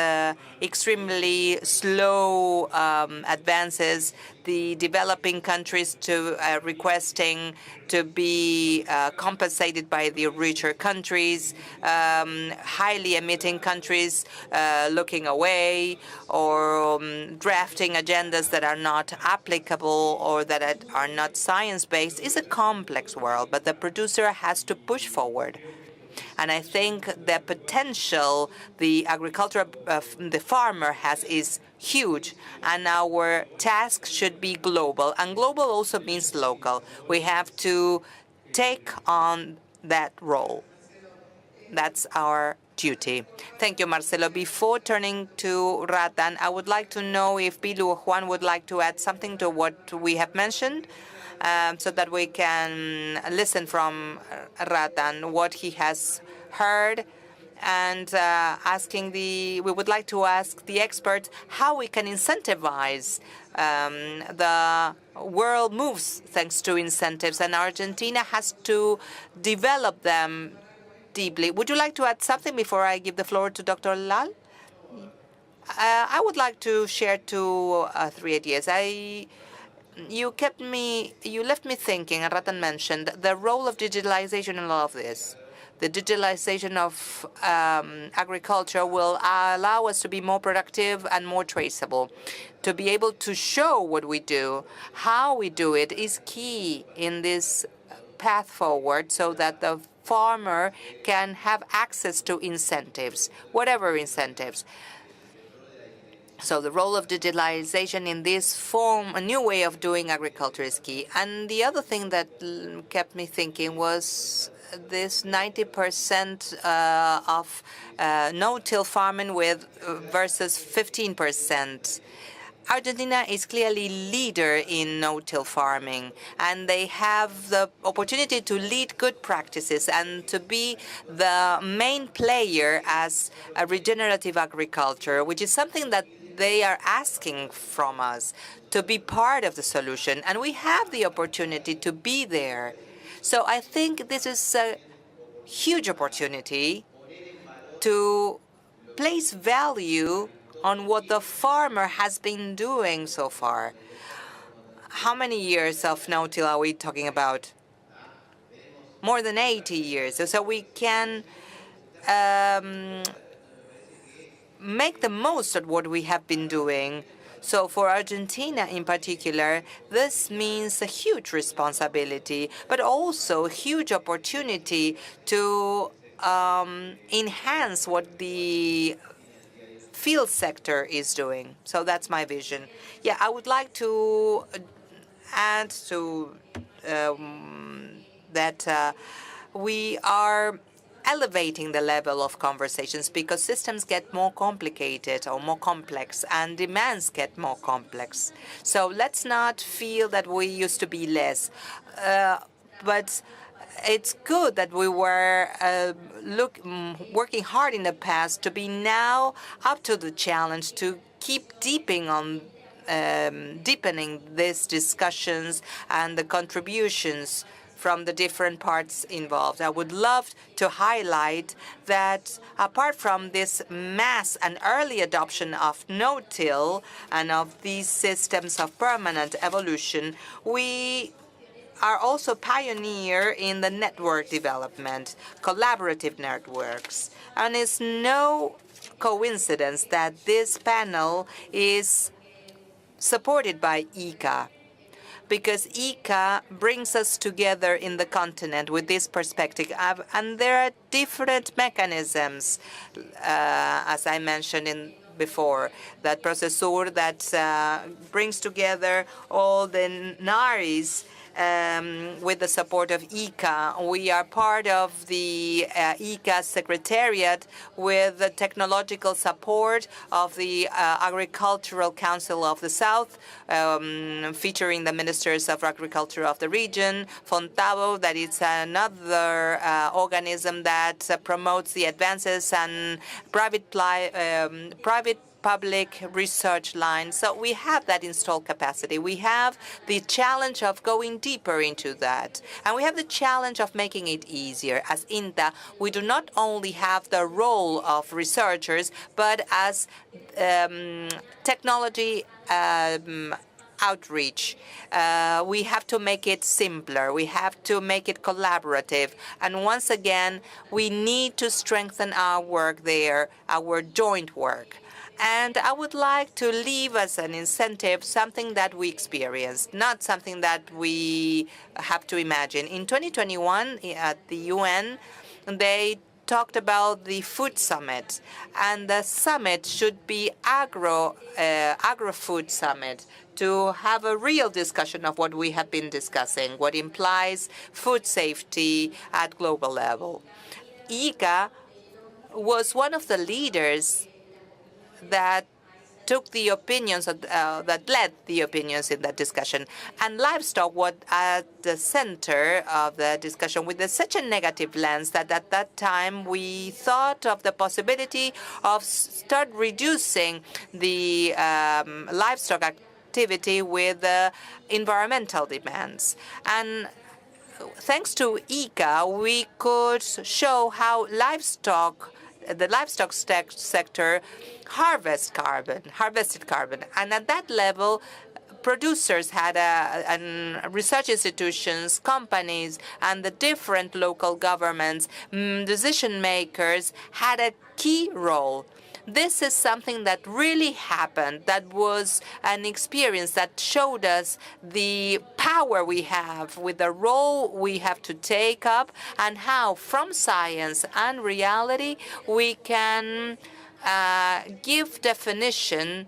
extremely slow advances, the developing countries requesting to be compensated by the richer countries, highly emitting countries looking away, or drafting agendas that are not applicable or that are not science-based. Is a complex world, but the producer has to push forward. And I think the potential the the farmer has is huge, and our task should be global. And global also means local. We have to take on that role. That's our duty. Thank you, Marcelo. Before turning to Ratan, I would like to know if Pilu or Juan would like to add something to what we have mentioned, so that we can listen from Ratan what he has heard, and we would like to ask the experts how we can incentivize. The world moves thanks to incentives, and Argentina has to develop them deeply. Would you like to add something before I give the floor to Dr. Lal? I would like to share three ideas. You left me thinking, and Ratan mentioned the role of digitalization in all of this. The digitalization of agriculture will allow us to be more productive and more traceable. To be able to show what we do, how we do it, is key in this path forward, so that the farmer can have access to incentives, whatever incentives. So the role of digitalization in this form, a new way of doing agriculture, is key. And the other thing that kept me thinking was this 90% of no-till farming versus 15%. Argentina is clearly leader in no-till farming, and they have the opportunity to lead good practices and to be the main player as a regenerative agriculture, which is something that they are asking from us, to be part of the solution, and we have the opportunity to be there. So I think this is a huge opportunity to place value on what the farmer has been doing so far. How many years of no-till are we talking about? More than 80 years. So we can make the most of what we have been doing. So for Argentina in particular, this means a huge responsibility, but also a huge opportunity to enhance what the field sector is doing. So that's my vision. Yeah, I would like to add to that we are elevating the level of conversations because systems get more complicated or more complex, and demands get more complex. So let's not feel that we used to be less. But it's good that we were working hard in the past to be now up to the challenge to keep deepening these discussions and the contributions from the different parts involved. I would love to highlight that apart from this mass and early adoption of no-till and of these systems of permanent evolution, we are also pioneer in the network development, collaborative networks. And it's no coincidence that this panel is supported by ICA, because ICA brings us together in the continent with this perspective. And there are different mechanisms, as I mentioned before, that Procesur that brings together all the NARIs with the support of ICA. We are part of the ICA Secretariat with the technological support of the Agricultural Council of the South, featuring the ministers of agriculture of the region, Fontavo, that is another organism that promotes the advances and private public research lines. So we have that installed capacity. We have the challenge of going deeper into that. And we have the challenge of making it easier. As INTA, we do not only have the role of researchers, but as technology outreach. We have to make it simpler. We have to make it collaborative. And once again, we need to strengthen our work there, our joint work. And I would like to leave as an incentive something that we experienced, not something that we have to imagine. In 2021, at the UN, they talked about the food summit, and the summit should be agro-food summit, to have a real discussion of what we have been discussing, what implies food safety at global level. ICA was one of the leaders that took the opinions, that led the opinions in that discussion. And livestock was at the center of the discussion with such a negative lens that at that time we thought of the possibility of start reducing the livestock activity with environmental demands. And thanks to ICA, we could show how the livestock sector harvested carbon. And at that level, producers had and research institutions, companies, and the different local governments, decision makers had a key role. This is something that really happened, that was an experience that showed us the power we have with the role we have to take up, and how from science and reality we can give definition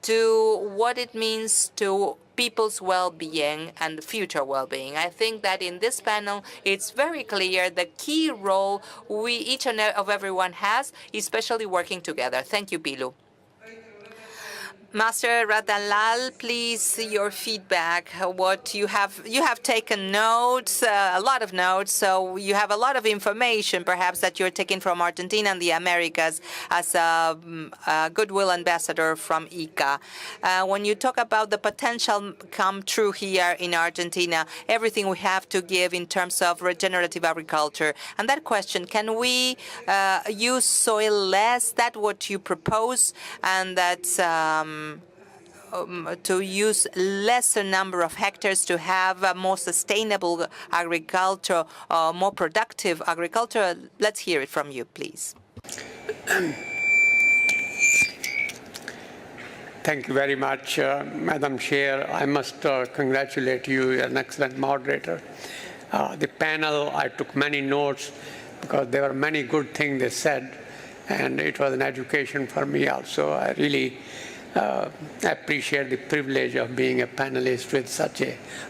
to what it means to people's well-being and future well-being. I think that in this panel, it's very clear the key role each and everyone has, especially working together. Thank you, Pilu. Master Ratanlal, please, your feedback. What you have taken notes, a lot of notes, so you have a lot of information, perhaps, that you're taking from Argentina and the Americas as a goodwill ambassador from ICA. When you talk about the potential come true here in Argentina, everything we have to give in terms of regenerative agriculture, and that question, can we use soil less? That what you propose, and that's to use lesser number of hectares to have a more sustainable agriculture, more productive agriculture. Let's hear it from you, please. Thank you very much, Madam Chair. I must congratulate you. You're an excellent moderator. The panel, I took many notes because there were many good things they said, and it was an education for me also. I really appreciate the privilege of being a panelist with such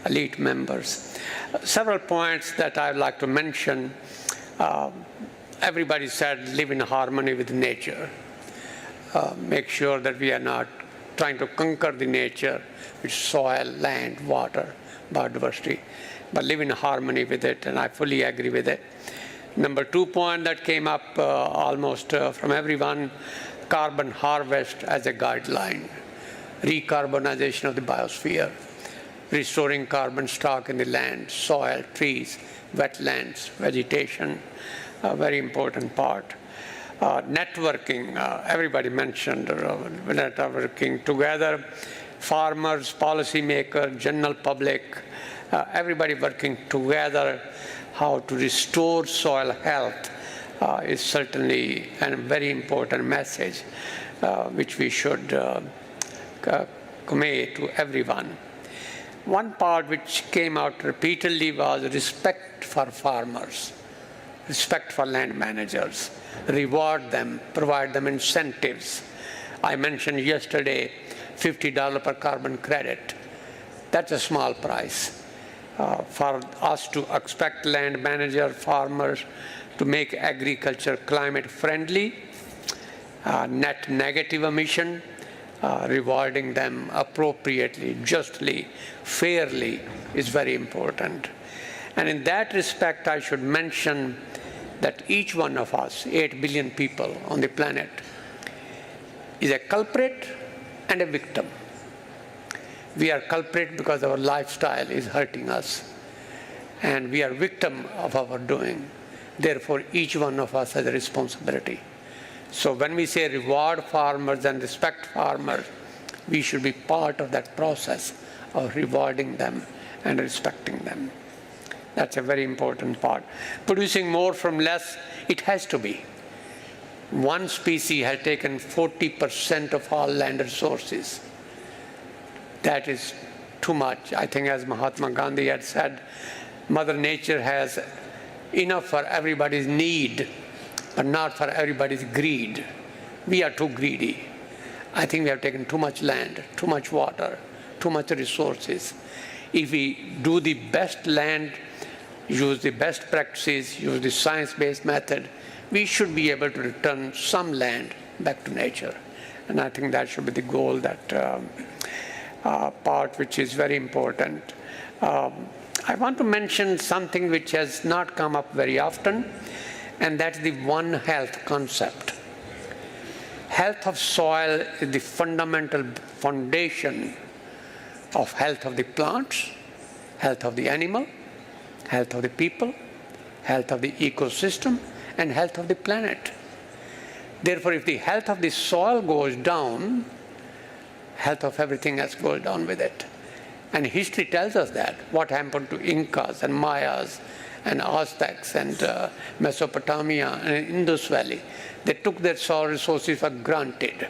elite members. Several points that I'd like to mention. Everybody said live in harmony with nature. Make sure that we are not trying to conquer the nature with soil, land, water, biodiversity, but live in harmony with it, and I fully agree with it. Number 2 point that came up almost from everyone, carbon harvest as a guideline, recarbonization of the biosphere, restoring carbon stock in the land, soil, trees, wetlands, vegetation, a very important part. Networking, everybody mentioned networking together, farmers, policymakers, general public, everybody working together, how to restore soil health is certainly a very important message which we should convey to everyone. One part which came out repeatedly was respect for farmers, respect for land managers, reward them, provide them incentives. I mentioned yesterday $50 per carbon credit. That's a small price. For us to expect land managers, farmers to make agriculture climate friendly, net negative emission, rewarding them appropriately, justly, fairly is very important. And in that respect, I should mention that each one of us, 8 billion people on the planet, is a culprit and a victim. We are culprit because our lifestyle is hurting us, and we are victim of our doing. Therefore, each one of us has a responsibility. So when we say reward farmers and respect farmers, we should be part of that process of rewarding them and respecting them. That's a very important part. Producing more from less, it has to be. One species has taken 40% of all land resources. That is too much. I think, as Mahatma Gandhi had said, Mother Nature has enough for everybody's need, but not for everybody's greed. We are too greedy. I think we have taken too much land, too much water, too much resources. If we do the best land, use the best practices, use the science-based method, we should be able to return some land back to nature. And I think that should be the goal, that part which is very important. I want to mention something which has not come up very often, and that's the One Health concept. Health of soil is the fundamental foundation of health of the plants, health of the animal, health of the people, health of the ecosystem, and health of the planet. Therefore, if the health of the soil goes down, health of everything else goes down with it. And history tells us that. What happened to Incas and Mayas and Aztecs and Mesopotamia and Indus Valley. They took their soil resources for granted.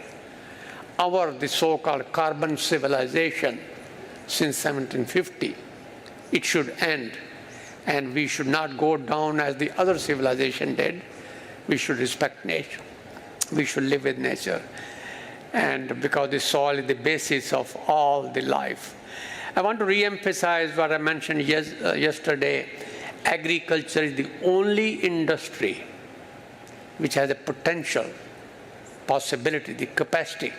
The so-called carbon civilization since 1750, it should end. And we should not go down as the other civilization did. We should respect nature. We should live with nature. And because the soil is the basis of all the life. I want to re-emphasize what I mentioned yesterday. Agriculture is the only industry which has a potential, possibility, the capacity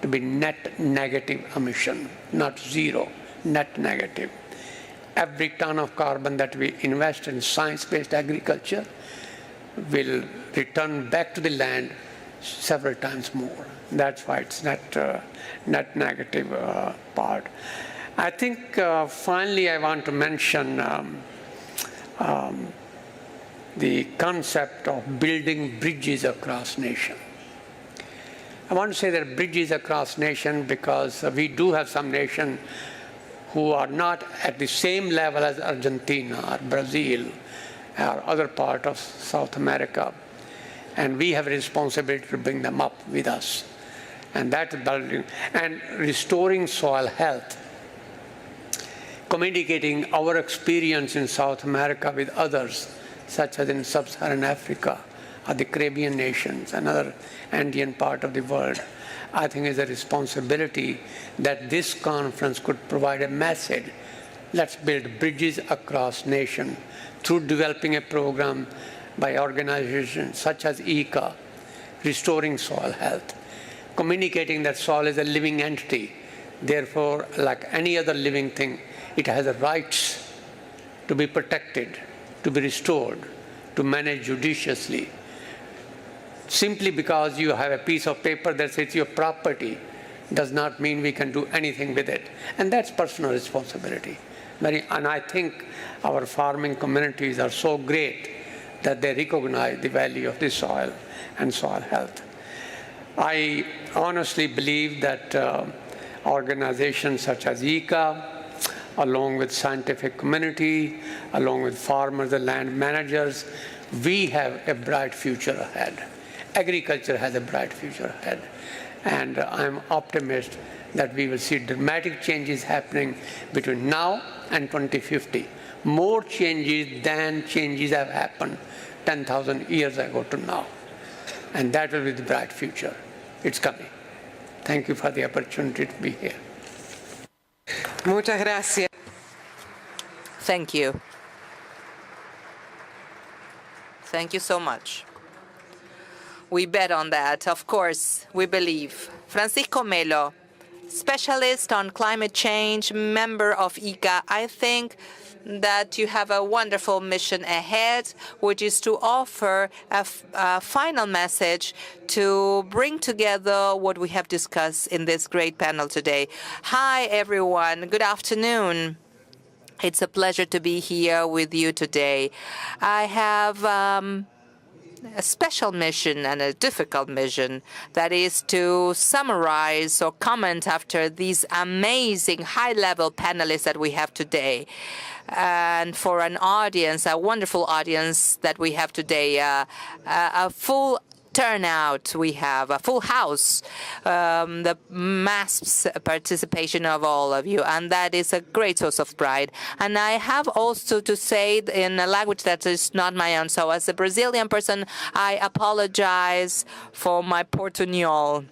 to be net negative emission, not zero, net negative. Every ton of carbon that we invest in science-based agriculture will return back to the land several times more. That's why it's net negative part. I think finally I want to mention the concept of building bridges across nation. I want to say that bridges across nation because we do have some nations who are not at the same level as Argentina or Brazil or other part of South America. And we have a responsibility to bring them up with us. And that is building and restoring soil health, communicating our experience in South America with others, such as in Sub-Saharan Africa or the Caribbean nations and other Andean part of the world. I think is a responsibility that this conference could provide a message. Let's build bridges across nation through developing a program by organizations such as ICA, restoring soil health, communicating that soil is a living entity. Therefore, like any other living thing, it has a rights to be protected, to be restored, to manage judiciously. Simply because you have a piece of paper that says your property does not mean we can do anything with it. And that's personal responsibility. And I think our farming communities are so great that they recognize the value of the soil and soil health. I honestly believe that organizations such as ICA, along with scientific community, along with farmers and land managers, we have a bright future ahead. Agriculture has a bright future ahead. And I'm optimistic that we will see dramatic changes happening between now and 2050. More changes than changes have happened 10,000 years ago to now. And that will be the bright future. It's coming. Thank you for the opportunity to be here. Muchas gracias. Thank you. Thank you so much. We bet on that. Of course, we believe. Francisco Melo, specialist on climate change, member of ICA. I think that you have a wonderful mission ahead, which is to offer a final message to bring together what we have discussed in this great panel today. Hi, everyone. Good afternoon. It's a pleasure to be here with you today. I have a special mission and a difficult mission, that is to summarize or comment after these amazing high-level panelists that we have today. And for an audience, a wonderful audience that we have today, a full turnout, we have a full house, the mass participation of all of you, and that is a great source of pride. And I have also to say in a language that is not my own, so as a Brazilian person, I apologize for my portuñol.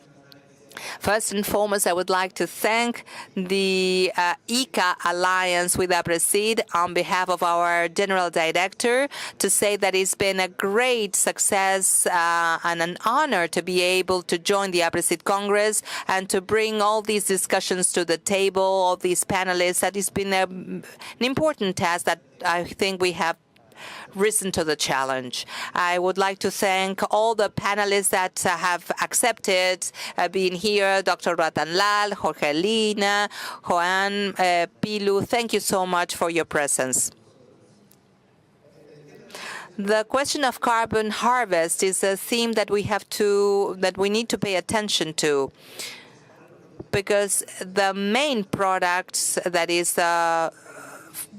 First and foremost, I would like to thank the ICA Alliance with Aapresid on behalf of our General Director to say that it's been a great success and an honor to be able to join the Aapresid Congress and to bring all these discussions to the table, all these panelists. That has been an important task that I think we have risen to the challenge. I would like to thank all the panelists that have accepted being here, Dr. Ratan Lal, Jorge Lina, Juan Pilu. Thank you so much for your presence. The question of carbon harvest is a theme that we need to pay attention to, because the main products, that is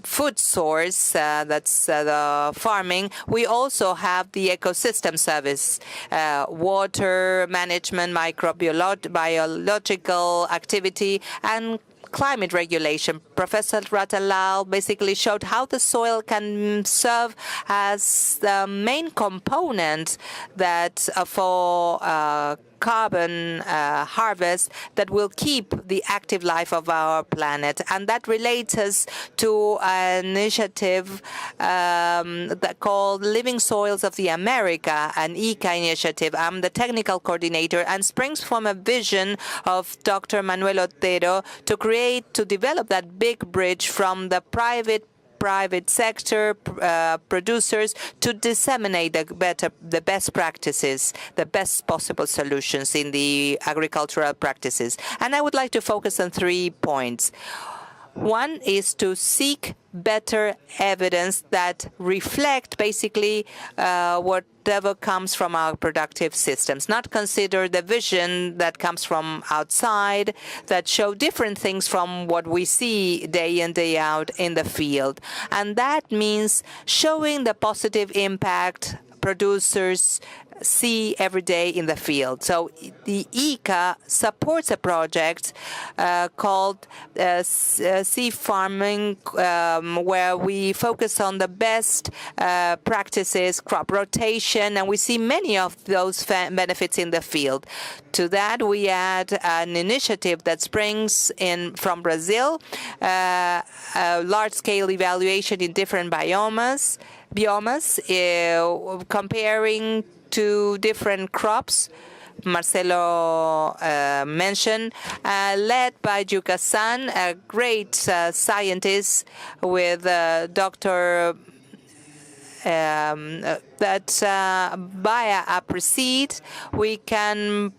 food source, that's the farming, we also have the ecosystem service, water management, biological activity, and climate regulation. Professor Ratalal basically showed how the soil can serve as the main component that for carbon harvest that will keep the active life of our planet. And that relates us to an initiative that called Living Soils of the America, an ICA initiative. I'm the technical coordinator, and springs from a vision of Dr. Manuel Otero to develop that big bridge from the private sector producers to disseminate the best practices, the best possible solutions in the agricultural practices. And I would like to focus on 3 points. One is to seek better evidence that reflect basically whatever comes from our productive systems, not consider the vision that comes from outside that show different things from what we see day in, day out in the field. And that means showing the positive impact producers see every day in the field. So the ICA supports a project called Sea Farming, where we focus on the best practices, crop rotation, and we see many of those benefits in the field. To that, we add an initiative that springs in from Brazil, a large-scale evaluation in different biomes, comparing to different crops. Marcelo mentioned, led by Yuka-san, a great scientist with Dr. that via Aapresid we can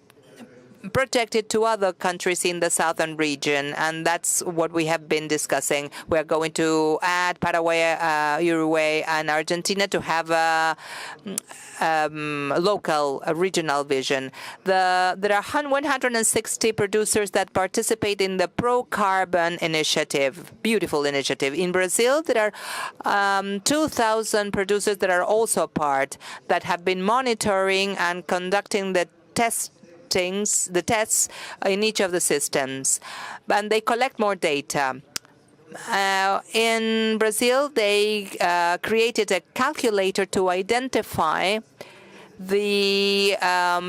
project it to other countries in the southern region, and that's what we have been discussing. We're going to add Paraguay, Uruguay, and Argentina to have a local, regional vision. There are 160 producers that participate in the Pro-Carbon initiative, beautiful initiative. In Brazil, there are 2,000 producers that are also part, that have been monitoring and conducting the tests in each of the systems, and they collect more data. In Brazil, they created a calculator to identify the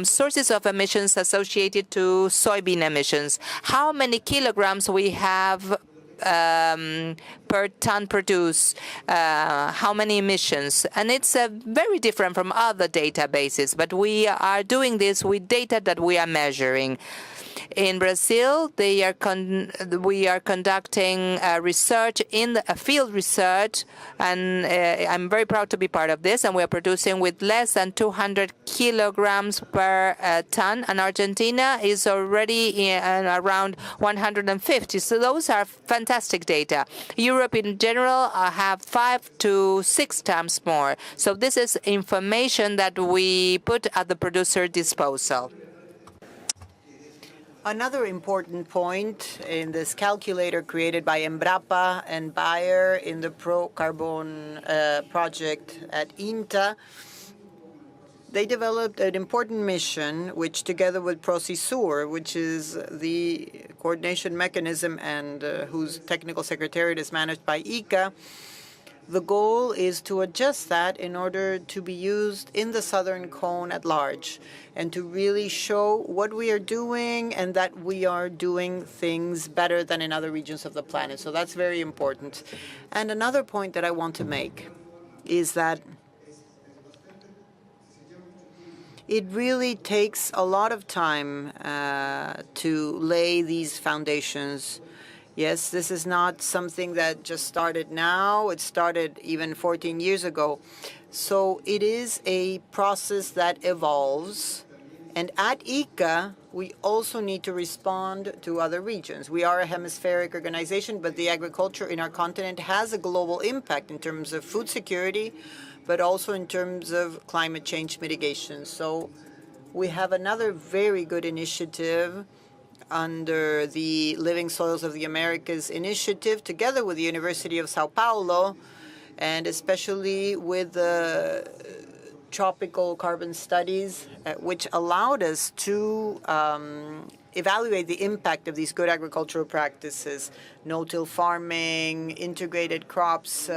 sources of emissions associated to soybean emissions, how many kilograms we have per ton produced, how many emissions. And it's very different from other databases, but we are doing this with data that we are measuring. In Brazil, we are conducting research in field research, and I'm very proud to be part of this. And we are producing with less than 200 kilograms per ton, and Argentina is already around 150. So those are fantastic data. Europe in general have 5 to 6 times more. So this is information that we put at the producer disposal. Another important point in this calculator created by Embrapa and Bayer in the Pro-Carbon project at INTA, they developed an important mission, which together with Procesur, which is the coordination mechanism and whose technical secretariat is managed by ICA, the goal is to adjust that in order to be used in the Southern Cone at large and to really show what we are doing and that we are doing things better than in other regions of the planet. So that's very important. And another point that I want to make is that it really takes a lot of time to lay these foundations. Yes, this is not something that just started now. It started even 14 years ago. So it is a process that evolves. And at ICA, we also need to respond to other regions. We are a hemispheric organization, but the agriculture in our continent has a global impact in terms of food security, but also in terms of climate change mitigation. So we have another very good initiative under the Living Soils of the Americas initiative, together with the University of Sao Paulo, and especially with the tropical carbon studies, which allowed us to evaluate the impact of these good agricultural practices, no-till farming, integrated crops,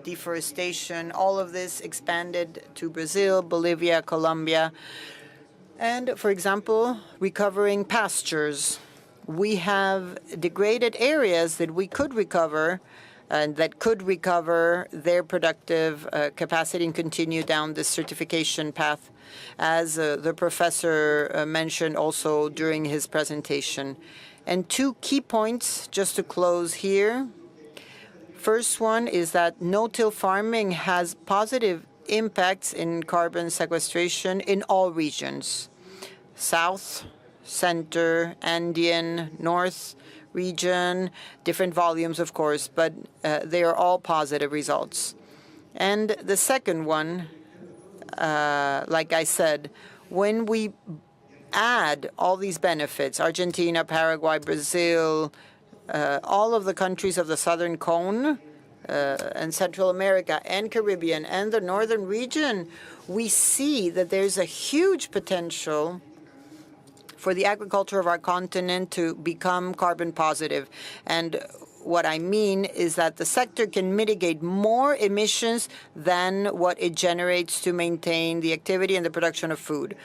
deforestation, all of this expanded to Brazil, Bolivia, Colombia. And, for example, recovering pastures. We have degraded areas that we could recover and that could recover their productive capacity and continue down this certification path, as the professor mentioned also during his presentation. And 2 key points, just to close here. First one is that no-till farming has positive impacts in carbon sequestration in all regions. South, center, Andean, north region, different volumes, of course, but they are all positive results. And the second one, like I said, when we add all these benefits, Argentina, Paraguay, Brazil, all of the countries of the Southern Cone, and Central America and Caribbean and the northern region, we see that there's a huge potential for the agriculture of our continent to become carbon positive. And what I mean is that the sector can mitigate more emissions than what it generates to maintain the activity and the production of food.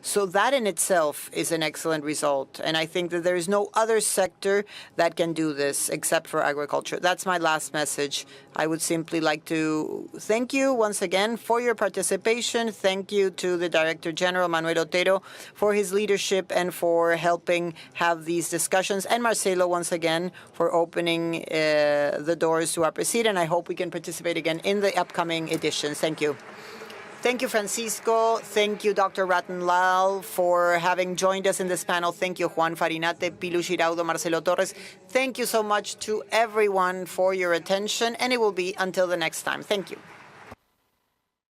So that in itself is an excellent result. And I think that there is no other sector that can do this except for agriculture. That's my last message. I would simply like to thank you once again for your participation. Thank you to the Director General, Manuel Otero, for his leadership and for helping have these discussions. And Marcelo, once again, for opening the doors to Aapresid. And I hope we can participate again in the upcoming editions. Thank you. Thank you, Francisco. Thank you, Dr. Ratan Lal, for having joined us in this panel. Thank you, Juan Farinate, Pilu Giraudo, Marcelo Torres. Thank you so much to everyone for your attention, and it will be until the next time. Thank you.